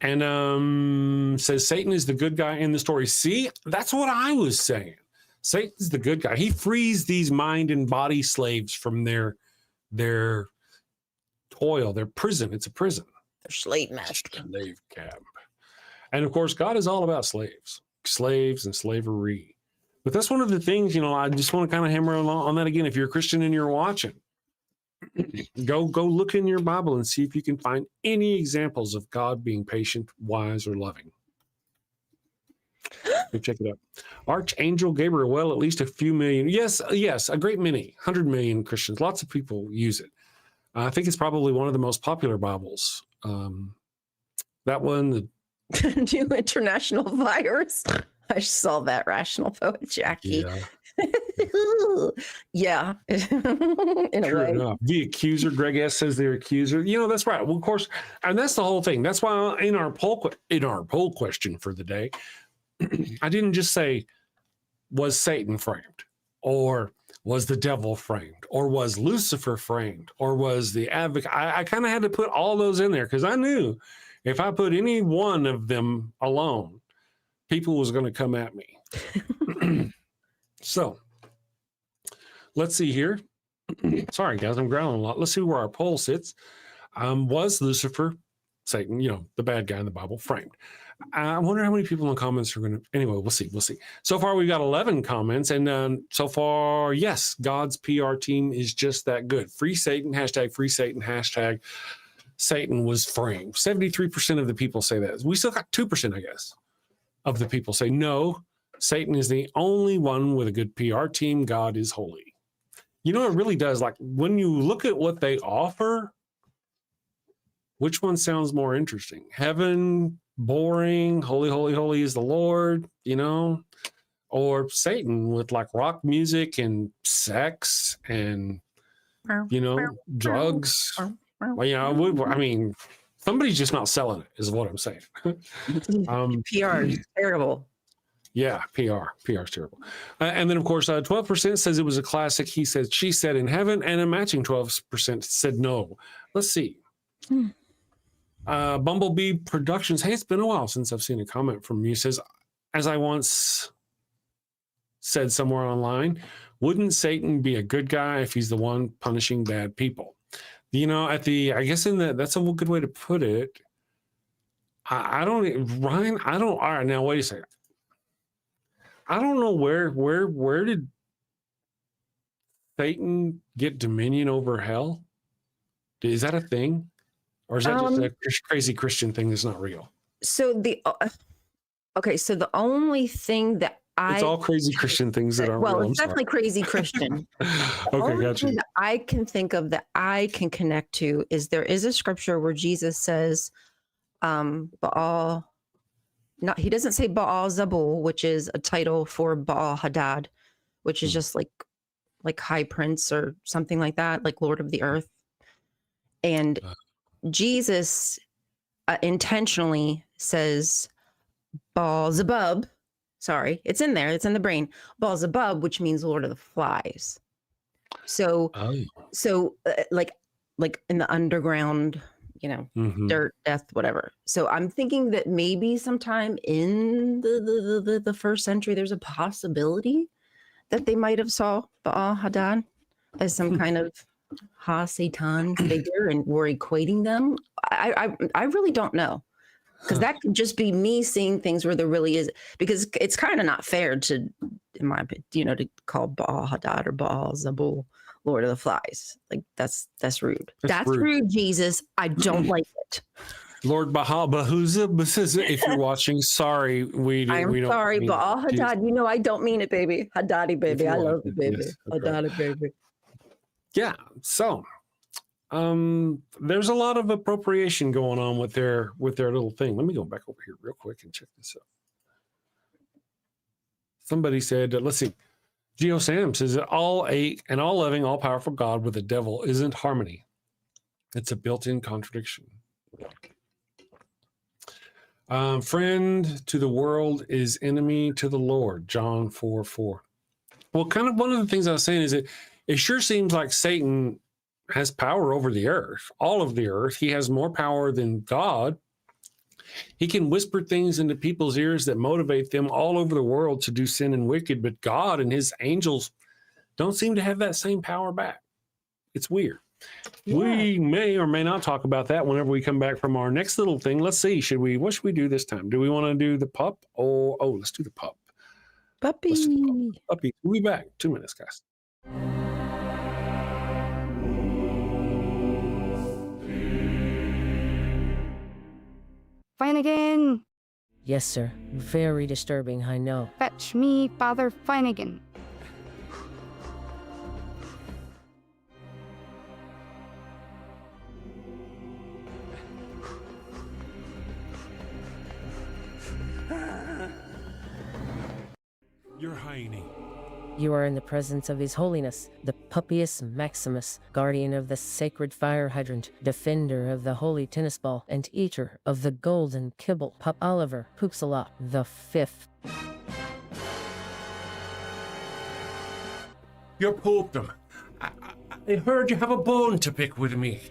And says Satan is the good guy in the story. See, that's what I was saying. Satan's the good guy. He frees these mind and body slaves from their toil, their prison. It's a prison. Their slave master. Slave camp. And of course, God is all about slaves and slavery. But that's one of the things, I just want to kind of hammer on that again. If you're a Christian and you're watching, go look in your Bible and see if you can find any examples of God being patient, wise, or loving. Go check it out. Archangel Gabriel, well, at least a few million. Yes, a great many, 100 million Christians. Lots of people use it. I think it's probably one of the most popular Bibles. That one, New international virus. I saw that, rational poet Jackie. Yeah. In a True way. enough. The accuser, Greg S. says the accuser. That's right. Well, of course, and that's the whole thing. That's why in our poll question for the day, I didn't just say, was Satan framed? Or was the devil framed? Or was Lucifer framed? Or was the advocate? I kind of had to put all those in there because I knew if I put any one of them alone, people was going to come at me. So let's see here. Sorry, guys, I'm growling a lot. Let's see where our poll sits. Was Lucifer, Satan, the bad guy in the Bible, framed? I wonder how many people in the comments are going to. Anyway, we'll see. So far, we've got 11 comments. And so far, yes, God's PR team is just that good. Free Satan, hashtag Satan was framed. 73% of the people say that. We still got 2%, I guess, of the people say no, Satan is the only one with a good PR team. God is holy. It really does. Like when you look at what they offer, which one sounds more interesting? Heaven, boring, holy, holy, holy is the Lord, or Satan with like rock music and sex and, drugs. Well, somebody's just not selling it is what I'm saying. PR is terrible. Yeah, PR is terrible. And then, of course, 12% says it was a classic. He said, she said in heaven, and a matching 12% said no. Let's see. Bumblebee Productions. Hey, it's been a while since I've seen a comment from you. Says, as I once said somewhere online, wouldn't Satan be a good guy if he's the one punishing bad people? I guess that's a good way to put it. All right, now wait a second. I don't know where did Satan get dominion over hell? Is that a thing? Or is that just a crazy Christian thing that's not real? So the only thing that it's all crazy Christian things that aren't real. Well, it's definitely crazy Christian. Okay, gotcha. That I can think of that I can connect to is there is a scripture where Jesus says, Baal. No, he doesn't say Baal Zabul, which is a title for Baal Hadad, which is just like High Prince or something like that, like Lord of the Earth. And Jesus intentionally says Baal Zebub. Sorry, it's in there. It's in the brain. Baal Zebub, which means Lord of the Flies. So like in the underground, dirt, death, whatever. So I'm thinking that maybe sometime in the first century, there's a possibility that they might have saw Baal Hadad as some kind of Ha-Satan figure and were equating them. I really don't know. Because that could just be me seeing things where there really is, because it's kind of not fair to, in my opinion, to call Baal Hadad or Baal Zabul Lord of the Flies. Like that's rude. That's rude, Jesus. I don't like it. Lord Baal Bahuza, if you're watching, sorry, we don't. Sorry, Baal Hadad. I don't mean it, baby. Haddadi, baby. I love you, baby. Yes, okay. Haddadi, baby. Yeah. So. There's a lot of appropriation going on with their little thing. Let me go back over here real quick and check this out. Somebody said, let's see. Geo Sam says that all loving, all powerful God with the devil isn't harmony. It's a built-in contradiction. Friend to the world is enemy to the Lord. John 4:4. Well, kind of one of the things I was saying is that it sure seems like Satan has power over the earth, all of the earth. He has more power than God. He can whisper things into people's ears that motivate them all over the world to do sin and wicked, but God and his angels don't seem to have that same power back. It's weird. Yeah. We may or may not talk about that whenever we come back from our next little thing. Let's see. What should we do this time? Do we want to do the pup? Let's do the pup. Puppy. Let's do the puppy. We'll be back. 2 minutes, guys. Finnegan! Yes, sir. Very disturbing, I know. Fetch me Father Finnegan. Your Highness. You are in the presence of His Holiness, the Puppius Maximus, guardian of the sacred fire hydrant, defender of the holy tennis ball, and eater of the golden kibble, Pup Oliver Puxalot the Fifth. Your popedom. I heard you have a bone to pick with me.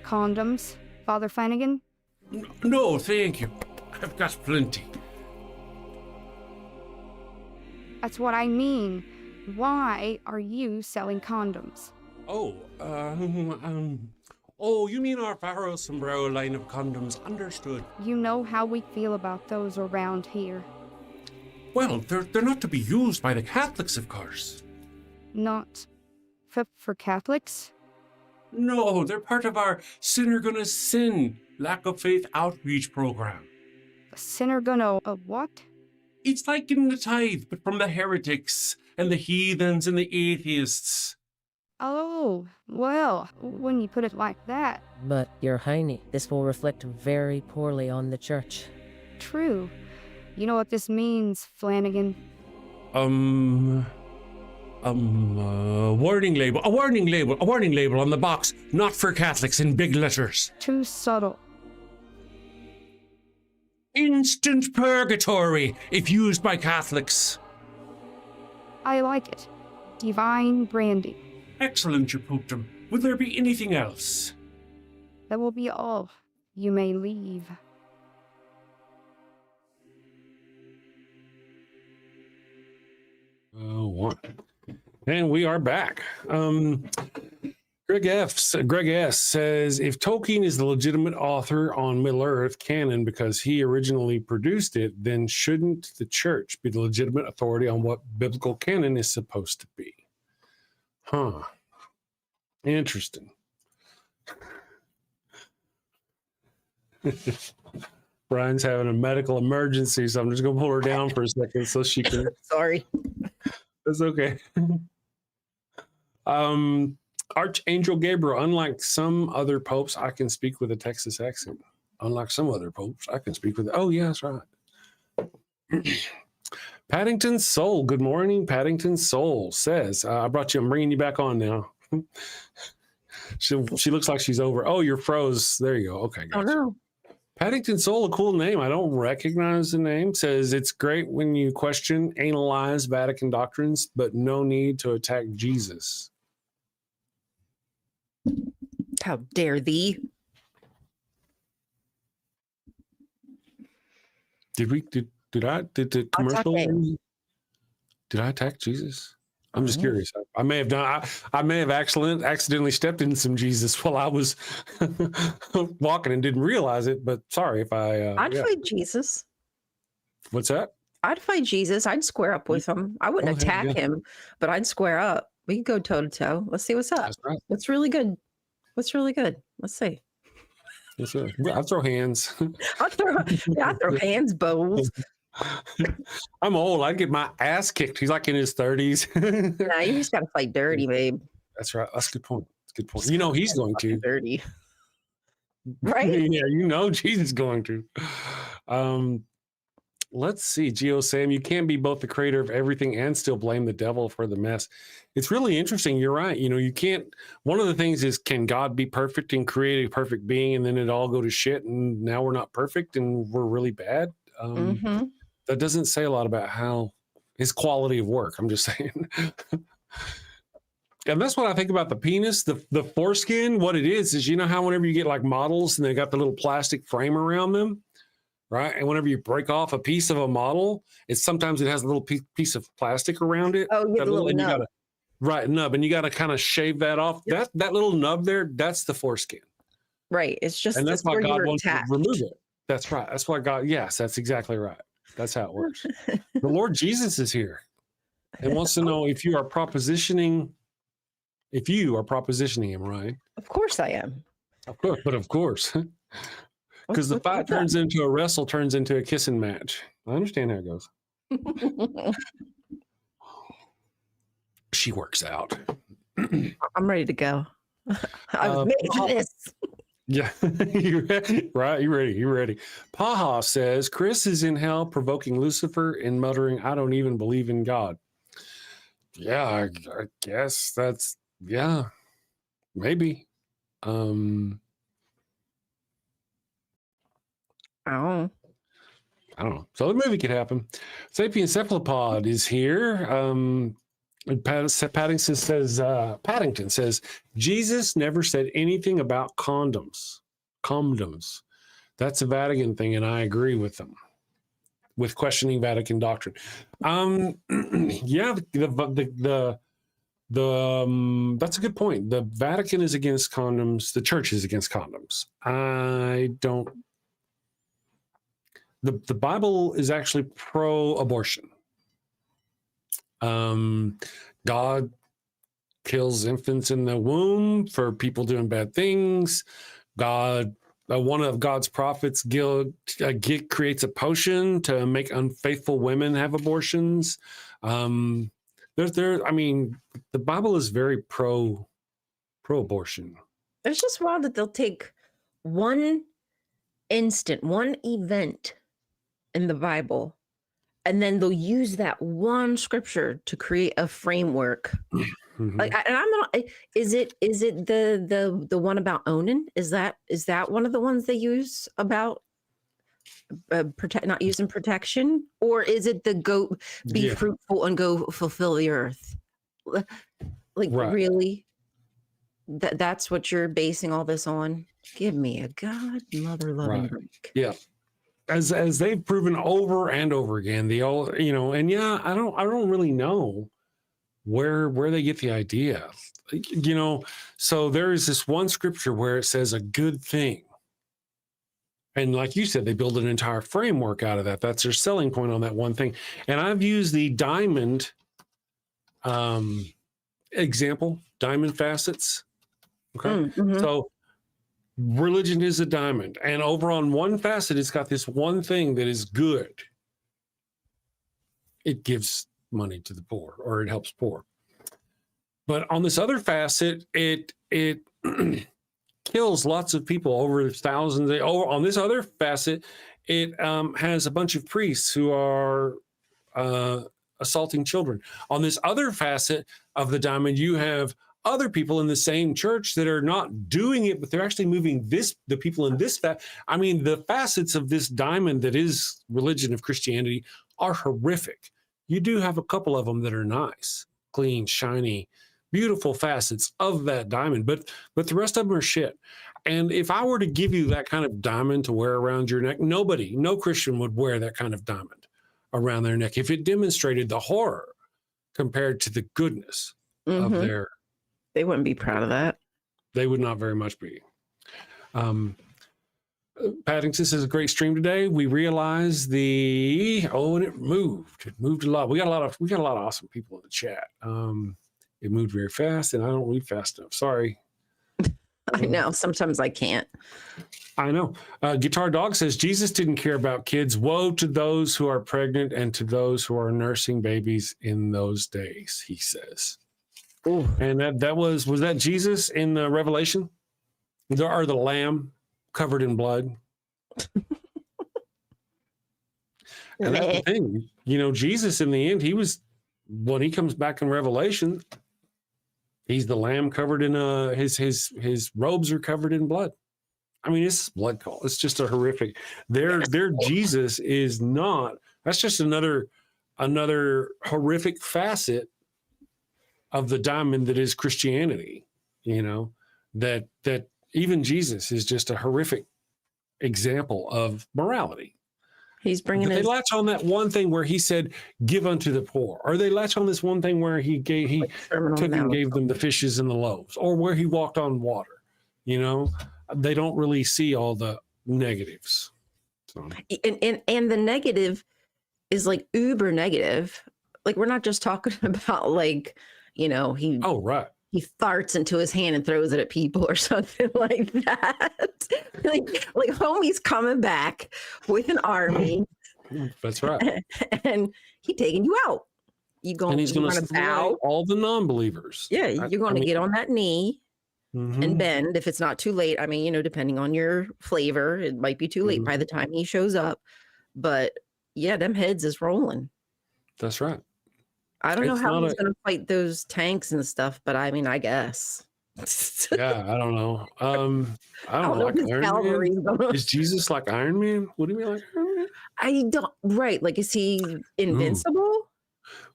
Condoms, Father Flanagan? No, thank you. I've got plenty. That's what I mean. Why are you selling condoms? Oh, you mean our Pharaoh Sombrero line of condoms? Understood. You know how we feel about those around here. Well, they're not to be used by the Catholics, of course. Not for Catholics? No, they're part of our Sinner Gonna Sin lack of faith outreach program. A sinner gonna what? It's like getting the tithe, but from the heretics and the heathens and the atheists. Oh, well, when you put it like that, But, Your Highness, this will reflect very poorly on the church. true. You know what this means, Flanagan? Warning label, a warning label on the box, not for Catholics in big letters. Too subtle. Instant purgatory if used by Catholics. I like it. Divine branding. Excellent, your popedom. Would there be anything else? That will be all. You may leave. What? And we are back. Greg S says, if Tolkien is the legitimate author on Middle-earth canon because he originally produced it, then shouldn't the church be the legitimate authority on what biblical canon is supposed to be? Huh. Interesting. Brian's having a medical emergency, so I'm just going to pull her down for a second so she can... Sorry. That's okay. Archangel Gabriel, unlike some other popes, I can speak with a Texas accent. Unlike some other popes, I can speak with... Oh, yeah, that's right. Paddington Soul, good morning. Paddington Soul says, I'm bringing you back on now. She looks like she's over. Oh, you're froze. There you go. Okay, gotcha. Oh, no. Paddington Soul, a cool name. I don't recognize the name. Says it's great when you question, analyze Vatican doctrines, but no need to attack Jesus. How dare thee? Did the commercial? Did I attack Jesus? I'm just curious. I may have done. I may have accidentally stepped in some Jesus while I was walking and didn't realize it. But sorry if I. I'd fight Jesus. What's that? I'd fight Jesus. I'd square up with him. I wouldn't attack him, but I'd square up. We can go toe to toe. Let's see what's up. That's right. What's really good? What's really good? Let's see. Yes, sir. I throw hands. I throw hands, bowls. I'm old. I'd get my ass kicked. He's like in his 30s. Nah, you just gotta play dirty, babe. That's right. That's a good point. That's a good point. You know he's going to. Dirty. Right? Yeah, you know Jesus is going to. Let's see. Geo Sam, you can't be both the creator of everything and still blame the devil for the mess. It's really interesting. You're right. You know, you can't. One of the things is, can God be perfect and create a perfect being and then it all go to shit and now we're not perfect and we're really bad? That doesn't say a lot about how his quality of work. I'm just saying. And that's what I think about the penis, the foreskin. What it is, you know how whenever you get like models and they got the little plastic frame around them, right? And whenever you break off a piece of a model, sometimes it has a little piece of plastic around it. Oh, yeah, the little nub. Nub, and you got to kind of shave that off. Yep. That little nub there, that's the foreskin. Right. It's just, and that's why God wants to remove it. That's right. That's why God. Yes, that's exactly right. That's how it works. The Lord Jesus is here and wants to know if you are propositioning him, right? Of course I am. Of course, but of course. Because the fight turns into a wrestle, turns into a kissing match. I understand how it goes. She works out. I'm ready to go. I was made for this. Yeah, right. You ready? You ready? Paha says Chris is in hell, provoking Lucifer and muttering, "I don't even believe in God." Yeah, I guess that's maybe. Um, Oh, I don't know. So the movie could happen. Sapien Cephalopod is here. Paddington says Jesus never said anything about condoms. Condoms. That's a Vatican thing, and I agree with them. With questioning Vatican doctrine. Yeah, that's a good point. The Vatican is against condoms. The church is against condoms. I don't. The Bible is actually pro-abortion. God kills infants in the womb for people doing bad things. God, one of God's prophets, creates a potion to make unfaithful women have abortions. I mean, the Bible is very pro-abortion. it's just wild that they'll take one event in the Bible, and then they'll use that one scripture to create a framework. Mm-hmm. Like, and I'm not. Is it the one about Onan? Is that one of the ones they use about not using protection, or is it the goat be fruitful and go fulfill the earth? Like, right. Really? That's what you're basing all this on? Give me a God mother loving break. Yeah. As they've proven over and over again, I don't really know where they get the idea. So there is this one scripture where it says a good thing. And like you said, they build an entire framework out of that. That's their selling point on that one thing. And I've used the diamond example, diamond facets. Okay. Mm-hmm. So religion is a diamond, and over on one facet, it's got this one thing that is good. It gives money to the poor, or it helps poor. But on this other facet, it kills lots of people, over thousands. On this other facet, it has a bunch of priests who are assaulting children. On this other facet of the diamond, you have other people in the same church that are not doing it, but they're actually moving the people in this the facets of this diamond that is religion of Christianity are horrific. You do have a couple of them that are nice, clean, shiny, beautiful facets of that diamond, but the rest of them are shit. And if I were to give you that kind of diamond to wear around your neck, no Christian would wear that kind of diamond around their neck if it demonstrated the horror compared to the goodness of their. They wouldn't be proud of that. They would not very much be. Paddington says a great stream today. We realized and it moved. It moved a lot. We got a lot of awesome people in the chat. It moved very fast, and I don't read fast enough. Sorry. I know. Sometimes I can't. I know. Guitar Dog says Jesus didn't care about kids. Woe to those who are pregnant and to those who are nursing babies in those days, he says. Ooh. And was that Jesus in Revelation? There are the lamb covered in blood. And that's the thing. Jesus in the end, when he comes back in Revelation, he's the lamb covered in his robes are covered in blood. I mean, it's blood cult. It's just a horrific. Their Jesus is not. That's just another horrific facet of the diamond that is Christianity. That even Jesus is just a horrific example of morality. He's bringing. They latch on that one thing where he said, "Give unto the poor," or they latch on this one thing where he took and gave them the fishes and the loaves, or where he walked on water. They don't really see all the negatives. So. And the negative is like uber negative. Like, we're not just talking about he he farts into his hand and throws it at people or something like that. like homie's coming back with an army. That's right. And he taking you out. And he's going to bow all the non-believers. Yeah, you're going to get on that knee Mhm. bend if it's not too late. I mean, depending on your flavor, it might be too late Mhm. by the time he shows up. But yeah, them heads is rolling. That's right. I don't know It's how not he's a gonna fight those tanks and stuff, but I mean, I guess. yeah, I don't know. I I don't don't know, know if like his Iron Man? cavalry's gonna. Is Jesus like Iron Man? Would he be like Iron Man? I don't. Right? Like, is he Ooh. invincible?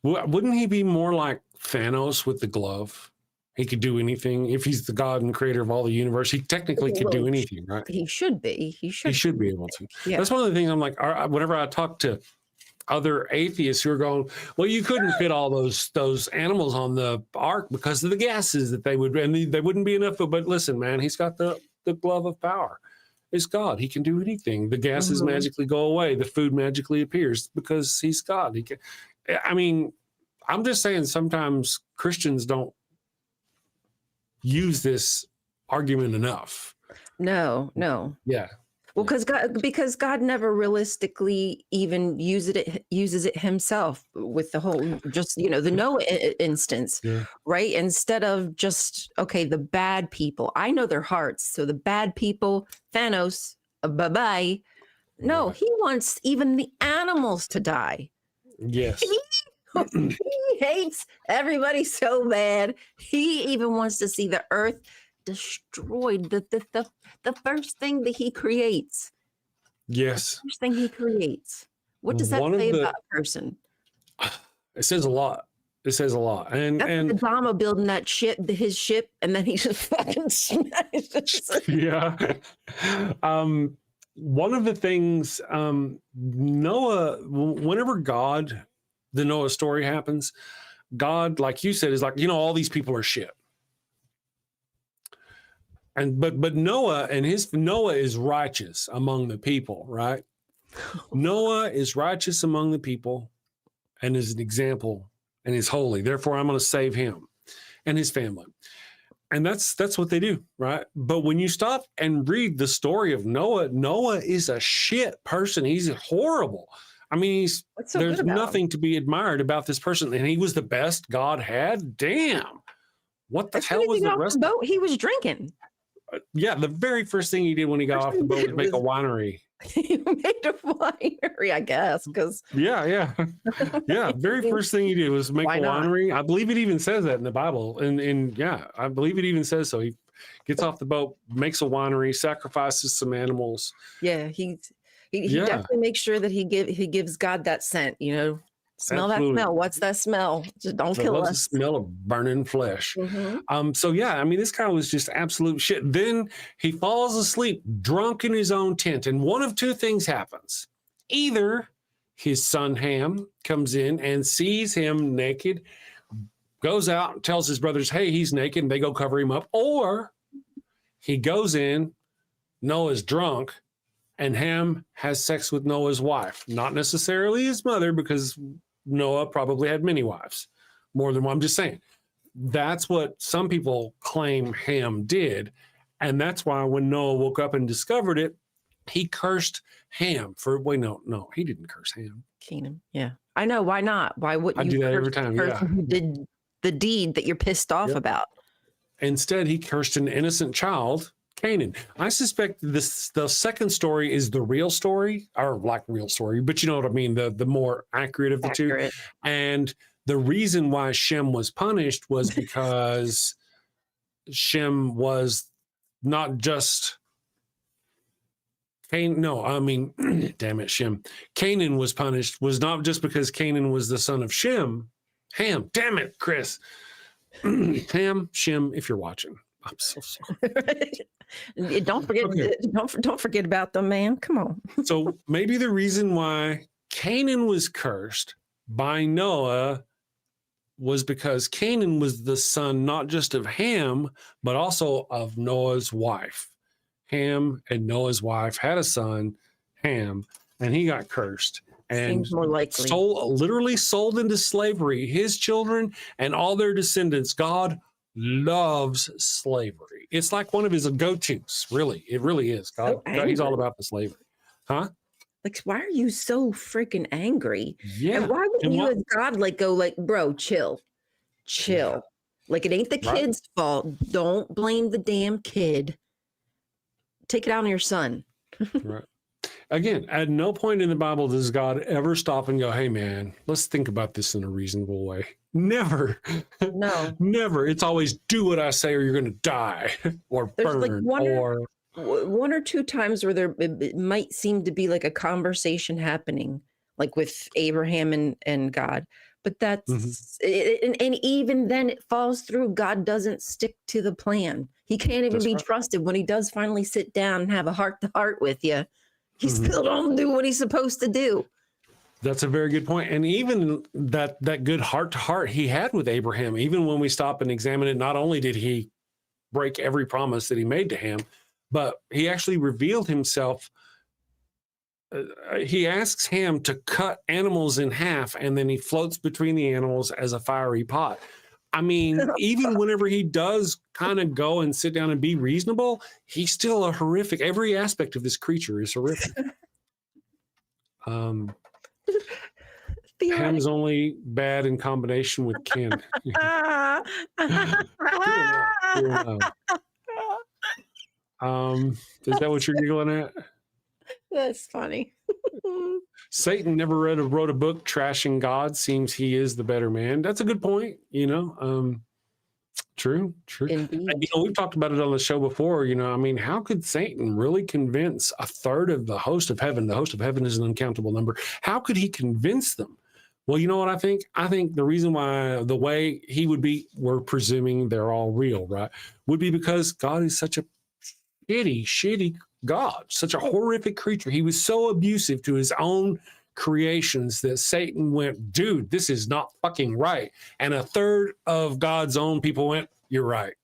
Wouldn't he be more like Thanos with the glove? He could do anything. If he's the god and creator of all the universe, he technically could do Well, anything, right? he should be. He He should. should be able to. Yeah. That's one of the things I'm like, whenever I talk to other atheists who are going, well, you couldn't fit all those animals on the ark because of the gases that they would, and they wouldn't be enough. But listen, man, he's got the glove of power. It's God. He can do anything. The gases Mhm. magically go away. The food magically appears because he's God. He can. I mean, I'm just saying sometimes Christians don't use this argument enough. No. Yeah. Well, because God never realistically even uses it himself with the whole just the Noah instance, Yeah. right? Instead of just the bad people. I know their hearts, so the bad people, Thanos, bye bye. No, Right. he wants even the animals to die. Yes. He hates everybody so bad. He even wants to see the earth destroyed. The first thing that he creates. Yes. First thing he creates. What does that One of say the- about a person? It says a lot. It says a lot. And That's the Dogma building that his ship, and then he just fucking smashes it. yeah. One of the things Noah, whenever the Noah story happens, God, like you said, is like, all these people are shit. And but Noah is righteous among the people, right? Noah is righteous among the people and is an example and is holy. Therefore, I'm going to save him and his family. And that's what they do, right? But when you stop and read the story of Noah, Noah is a shit person. He's horrible. I mean, What's so there's good about nothing to be admired about this person. And he was the best God had. Damn. What the As hell soon as was he got the off rest? the boat, he was drinking. Yeah, the very first thing he did when he got off the boat was make a winery. He made a winery, I guess, because Yeah. Very first thing he did was make Why a not? winery. I believe it even says that in the Bible. And yeah, I believe it even says so. He gets off the boat, makes a winery, sacrifices some animals. yeah, he Yeah. definitely makes sure that he gives God that scent. Smell Absolutely. that smell. What's that smell? Just don't I kill love the us. smell of burning flesh. Mhm. So yeah, I mean, this guy was just absolute shit. Then he falls asleep drunk in his own tent, and one of two things happens. Either his son Ham comes in and sees him naked, goes out and tells his brothers, hey, he's naked, and they go cover him up, or he goes in, Noah's drunk, and Ham has sex with Noah's wife. Not necessarily his mother, because Noah probably had many wives, more than one. I'm just saying. That's what some people claim Ham did. And that's why when Noah woke up and discovered it, he cursed Ham for, no, he didn't curse Ham. Keenan. Yeah. I know. Why not? Why wouldn't I you do that every curse the time, person who did the deed that you're pissed off Yep. about? Instead, he cursed an innocent child, Canaan. I suspect the second story is the real story, or like real story, but you know what I mean, the more accurate of the two. And the reason why Shem was punished was because Shem was not just damn it, Shem. Canaan was punished was not just because Canaan was the son of Ham, damn it, Chris. Ham, Shem, if you're watching. I'm so sorry. Don't forget. Okay. Don't forget about them, man. Come on. So maybe the reason why Canaan was cursed by Noah was because Canaan was the son not just of Ham, but also of Noah's wife. Ham and Noah's wife had a son, Ham, and he got cursed and Seems more likely. literally sold into slavery. His children and all their descendants. God loves slavery. It's like one of his go-tos. Really, it really is. God, he's all about the slavery, huh? Like, why are you so freaking angry? Yeah. And why wouldn't And you, what- as God, go, bro, chill. Yeah. Like, it ain't the Right. kid's fault. Don't blame the damn kid. Take it out on your son. Right. Again, at no point in the Bible does God ever stop and go, hey, man, let's think about this in a reasonable way. Never. No. Never. It's always do what I say or you're going to die or There's like burn one or two times where it might seem to be like a conversation happening, like with Abraham and God. But that's, and even then it falls through. God doesn't stick to the plan. He can't even be trusted when he does finally sit down and have a heart to heart with you. He still don't do what he's supposed to do. That's a very good point. And even that good heart to heart he had with Abraham, even when we stop and examine it, not only did he break every promise that he made to him, but he actually revealed himself. He asks Ham to cut animals in half, and then he floats between the animals as a fiery pot. I mean, even whenever he does kind of go and sit down and be reasonable, he's still a horrific. Every aspect of this creature is horrific. Ham's only bad in combination with Ken. Is that what you're giggling at? That's funny. Satan never wrote a book trashing God. Seems he is the better man. That's a good point. True. Indeed. And, we've talked about it on the show before. I mean, how could Satan really convince a third of the host of heaven? The host of heaven is an uncountable number. How could he convince them? Well, you know what I think? I think the reason why the way he would be, we're presuming they're all real, right? Would be because God is such a shitty God, such a horrific creature. He was so abusive to his own creations that Satan went, dude, this is not fucking right. And a third of God's own people went, you're right.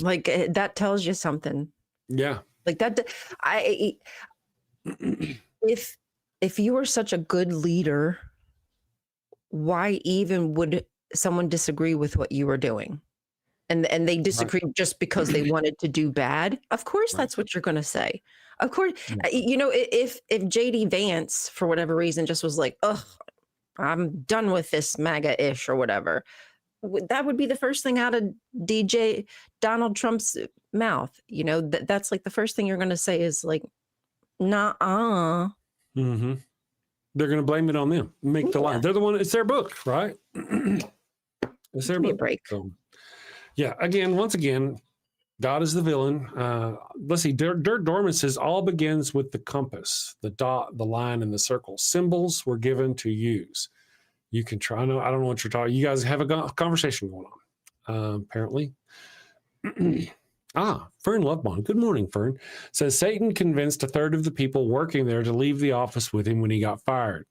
Like, that tells you something. Yeah. Like that. If you were such a good leader, why even would someone disagree with what you were doing? And they just because they wanted to do bad. Of course, that's what you're going to say. Of course, if JD Vance, for whatever reason, just was like, ugh, I'm done with this MAGA-ish or whatever, that would be the first thing out of DJ Donald Trump's mouth. That's like the first thing you're going to say is like, nah. Mm-hmm. They're going to blame it on them. Make the line. They're the one. It's their book, right? It's their book. A break. So, yeah. Once again, God is the villain. Let's see. Dirt Dorman says all begins with the compass, the dot, the line, and the circle. Symbols were given to use. You can try. I don't know what you're talking. You guys have a conversation going on. Apparently. Fern Lovebond. Good morning, Fern. Says Satan convinced a third of the people working there to leave the office with him when he got fired.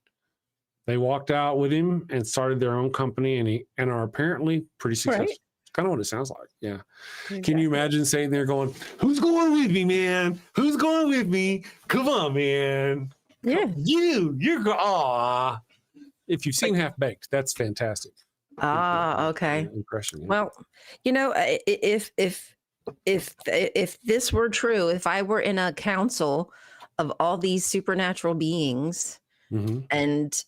They walked out with him and started their own company and are apparently pretty successful. Right. Kind of what it sounds like. Yeah. Exactly. Can you imagine sitting there going, who's going with me, man? Who's going with me? Come on, man. Yeah. You're if you've seen Half Baked, that's fantastic. Okay. Impression. Yeah. Well, if this were true, if I were in a council of all these supernatural beings, and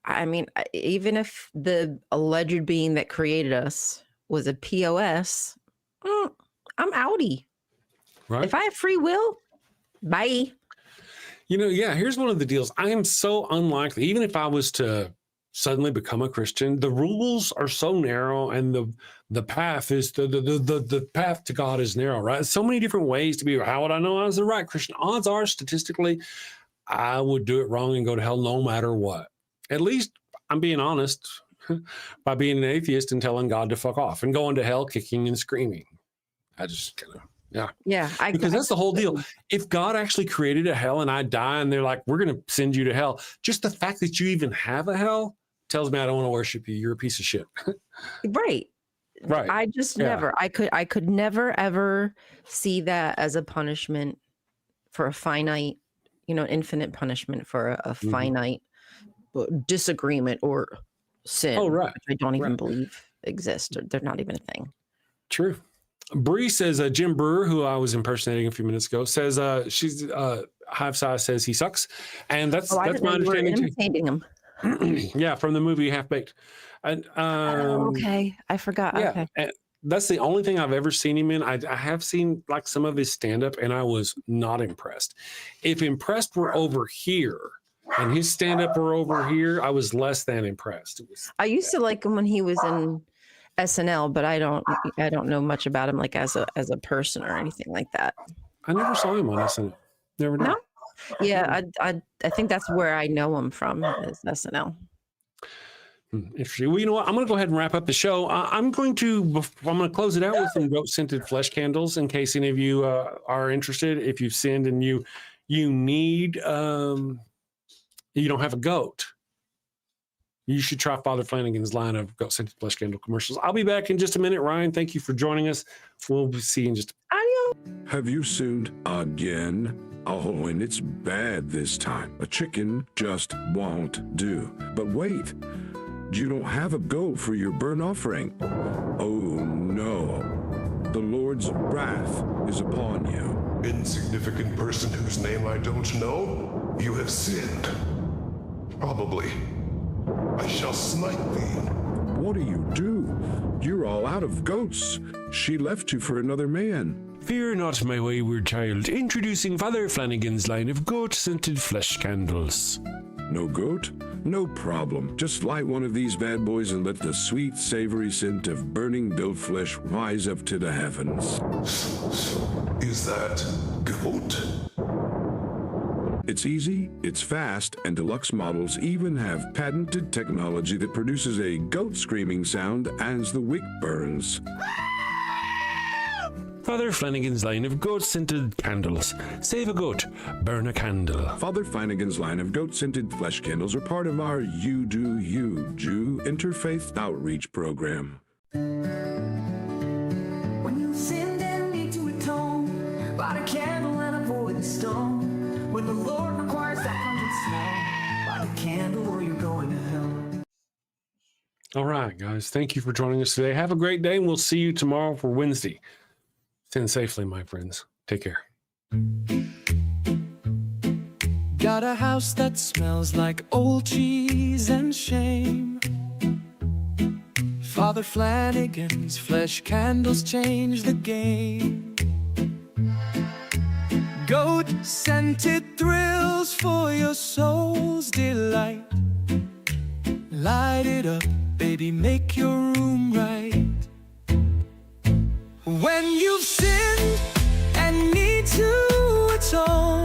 I mean, even if the alleged being that created us was a POS, I'm outie. Right. If I have free will, bye. Here's one of the deals. I am so unlikely, even if I was to suddenly become a Christian, the rules are so narrow and the path is the path to God is narrow, right? So many different ways to be. How would I know I was the right Christian? Odds are, statistically, I would do it wrong and go to hell no matter what. At least I'm being honest by being an atheist and telling God to fuck off and going to hell kicking and screaming. I just kind of, yeah. Because that's the whole deal. If God actually created a hell and I die and they're like, we're going to send you to hell, just the fact that you even have a hell tells me I don't want to worship you. You're a piece of shit. Right. I just never, I could never ever see that as a punishment for a finite, infinite punishment for a finite disagreement or sin. Oh, right. Which I don't even believe exist. Or they're not even a thing. True. Bree says, Jim Brewer, who I was impersonating a few minutes ago, says she's Hive Size says he sucks. And that's my understanding. Imitating him. Yeah, from the movie Half Baked. And Okay, I forgot. yeah, Okay. and that's the only thing I've ever seen him in. I have seen like some of his stand-up, and I was not impressed. If impressed were over here and his stand-up were over here, I was less than impressed. It was, I used to like him when he was in SNL, but I don't know much about him like as a person or anything like that. I never saw him on SNL. Never did. No? Yeah, I think that's where I know him from is SNL. Interesting. Well, you know what? I'm going to go ahead and wrap up the show. I'm going to close it out with some goat scented flesh candles in case any of you are interested. If you've sinned and you need you don't have a goat, you should try Father Flanagan's line of goat scented flesh candle commercials. I'll be back in just a minute. Ryan, thank you for joining us. We'll see you in just Have you sinned again? Oh, and it's bad this time. A chicken just won't do. But wait, you don't have a goat for your burnt offering. Oh no, the Lord's wrath is upon you. Insignificant person whose name I don't know, you have sinned. Probably. I shall smite thee. What do you do? You're all out of goats. She left you for another man. Fear not, my wayward child. Introducing Father Flanagan's line of goat-scented flesh candles. No goat? No problem. Just light one of these bad boys and let the sweet, savory scent of burning built flesh rise up to the heavens. Is that goat? It's easy, it's fast, and deluxe models even have patented technology that produces a goat screaming sound as the wick burns. Father Flanagan's line of goat-scented candles. Save a goat, burn a candle. Father Flanagan's line of goat-scented flesh candles are part of our You Do You Jew interfaith outreach program. When you sinned and need to atone, light a candle and avoid the stone. When the Lord requires that pungent smell, light a candle or you're going to hell. all right, guys. Thank you for joining us today. Have a great day, and we'll see you tomorrow for Wednesday. Sin safely, my friends. Take care. Got a house that smells like old cheese and shame. Father Flanagan's flesh candles change the game. Goat-scented thrills for your soul's delight. Light it up, baby, make your room right. When you've sinned and need to atone,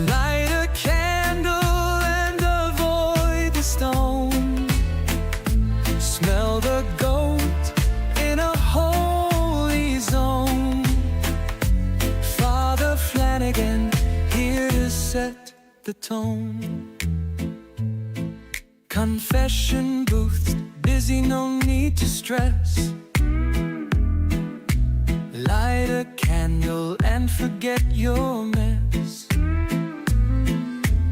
light a candle and avoid the stone. Smell the goat in a holy zone. Father Flanagan, here to set the tone. Confession booth, busy, no need to stress. Light a candle and forget your mess.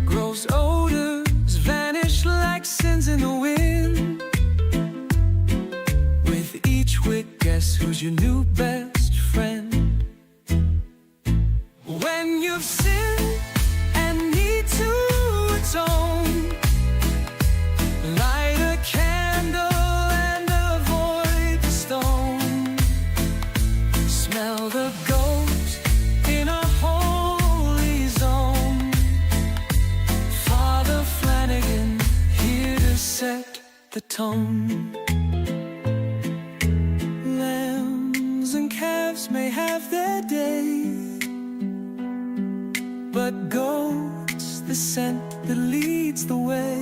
Gross odors vanish like sins in the wind. With each wick, guess who's your new best friend? When you've sinned and need to atone, light a candle and avoid the stone. Smell the goat in a holy zone. Father Flanagan, here to set the tone. Lambs and calves may have their day, but goat's the scent that leads the way.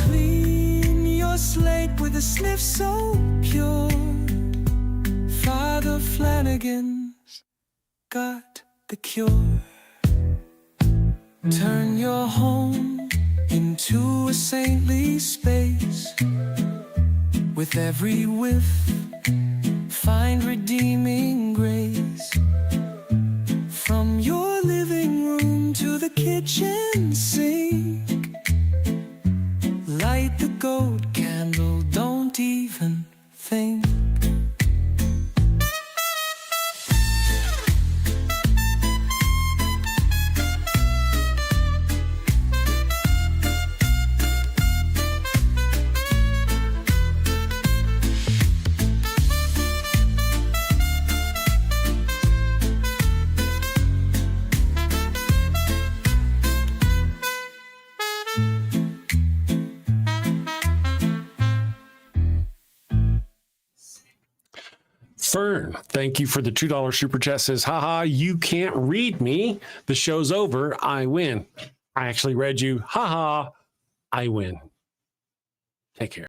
Clean your slate with a sniff so pure. Father Flanagan's got the cure. Turn your home into a saintly space. With every whiff, find redeeming grace. From your living room to the kitchen sink, light the goat candle, don't even think. Fern, thank you for the $2 super chat. Says, haha, you can't read me. The show's over. I win. I actually read you. Haha, I win. Take care.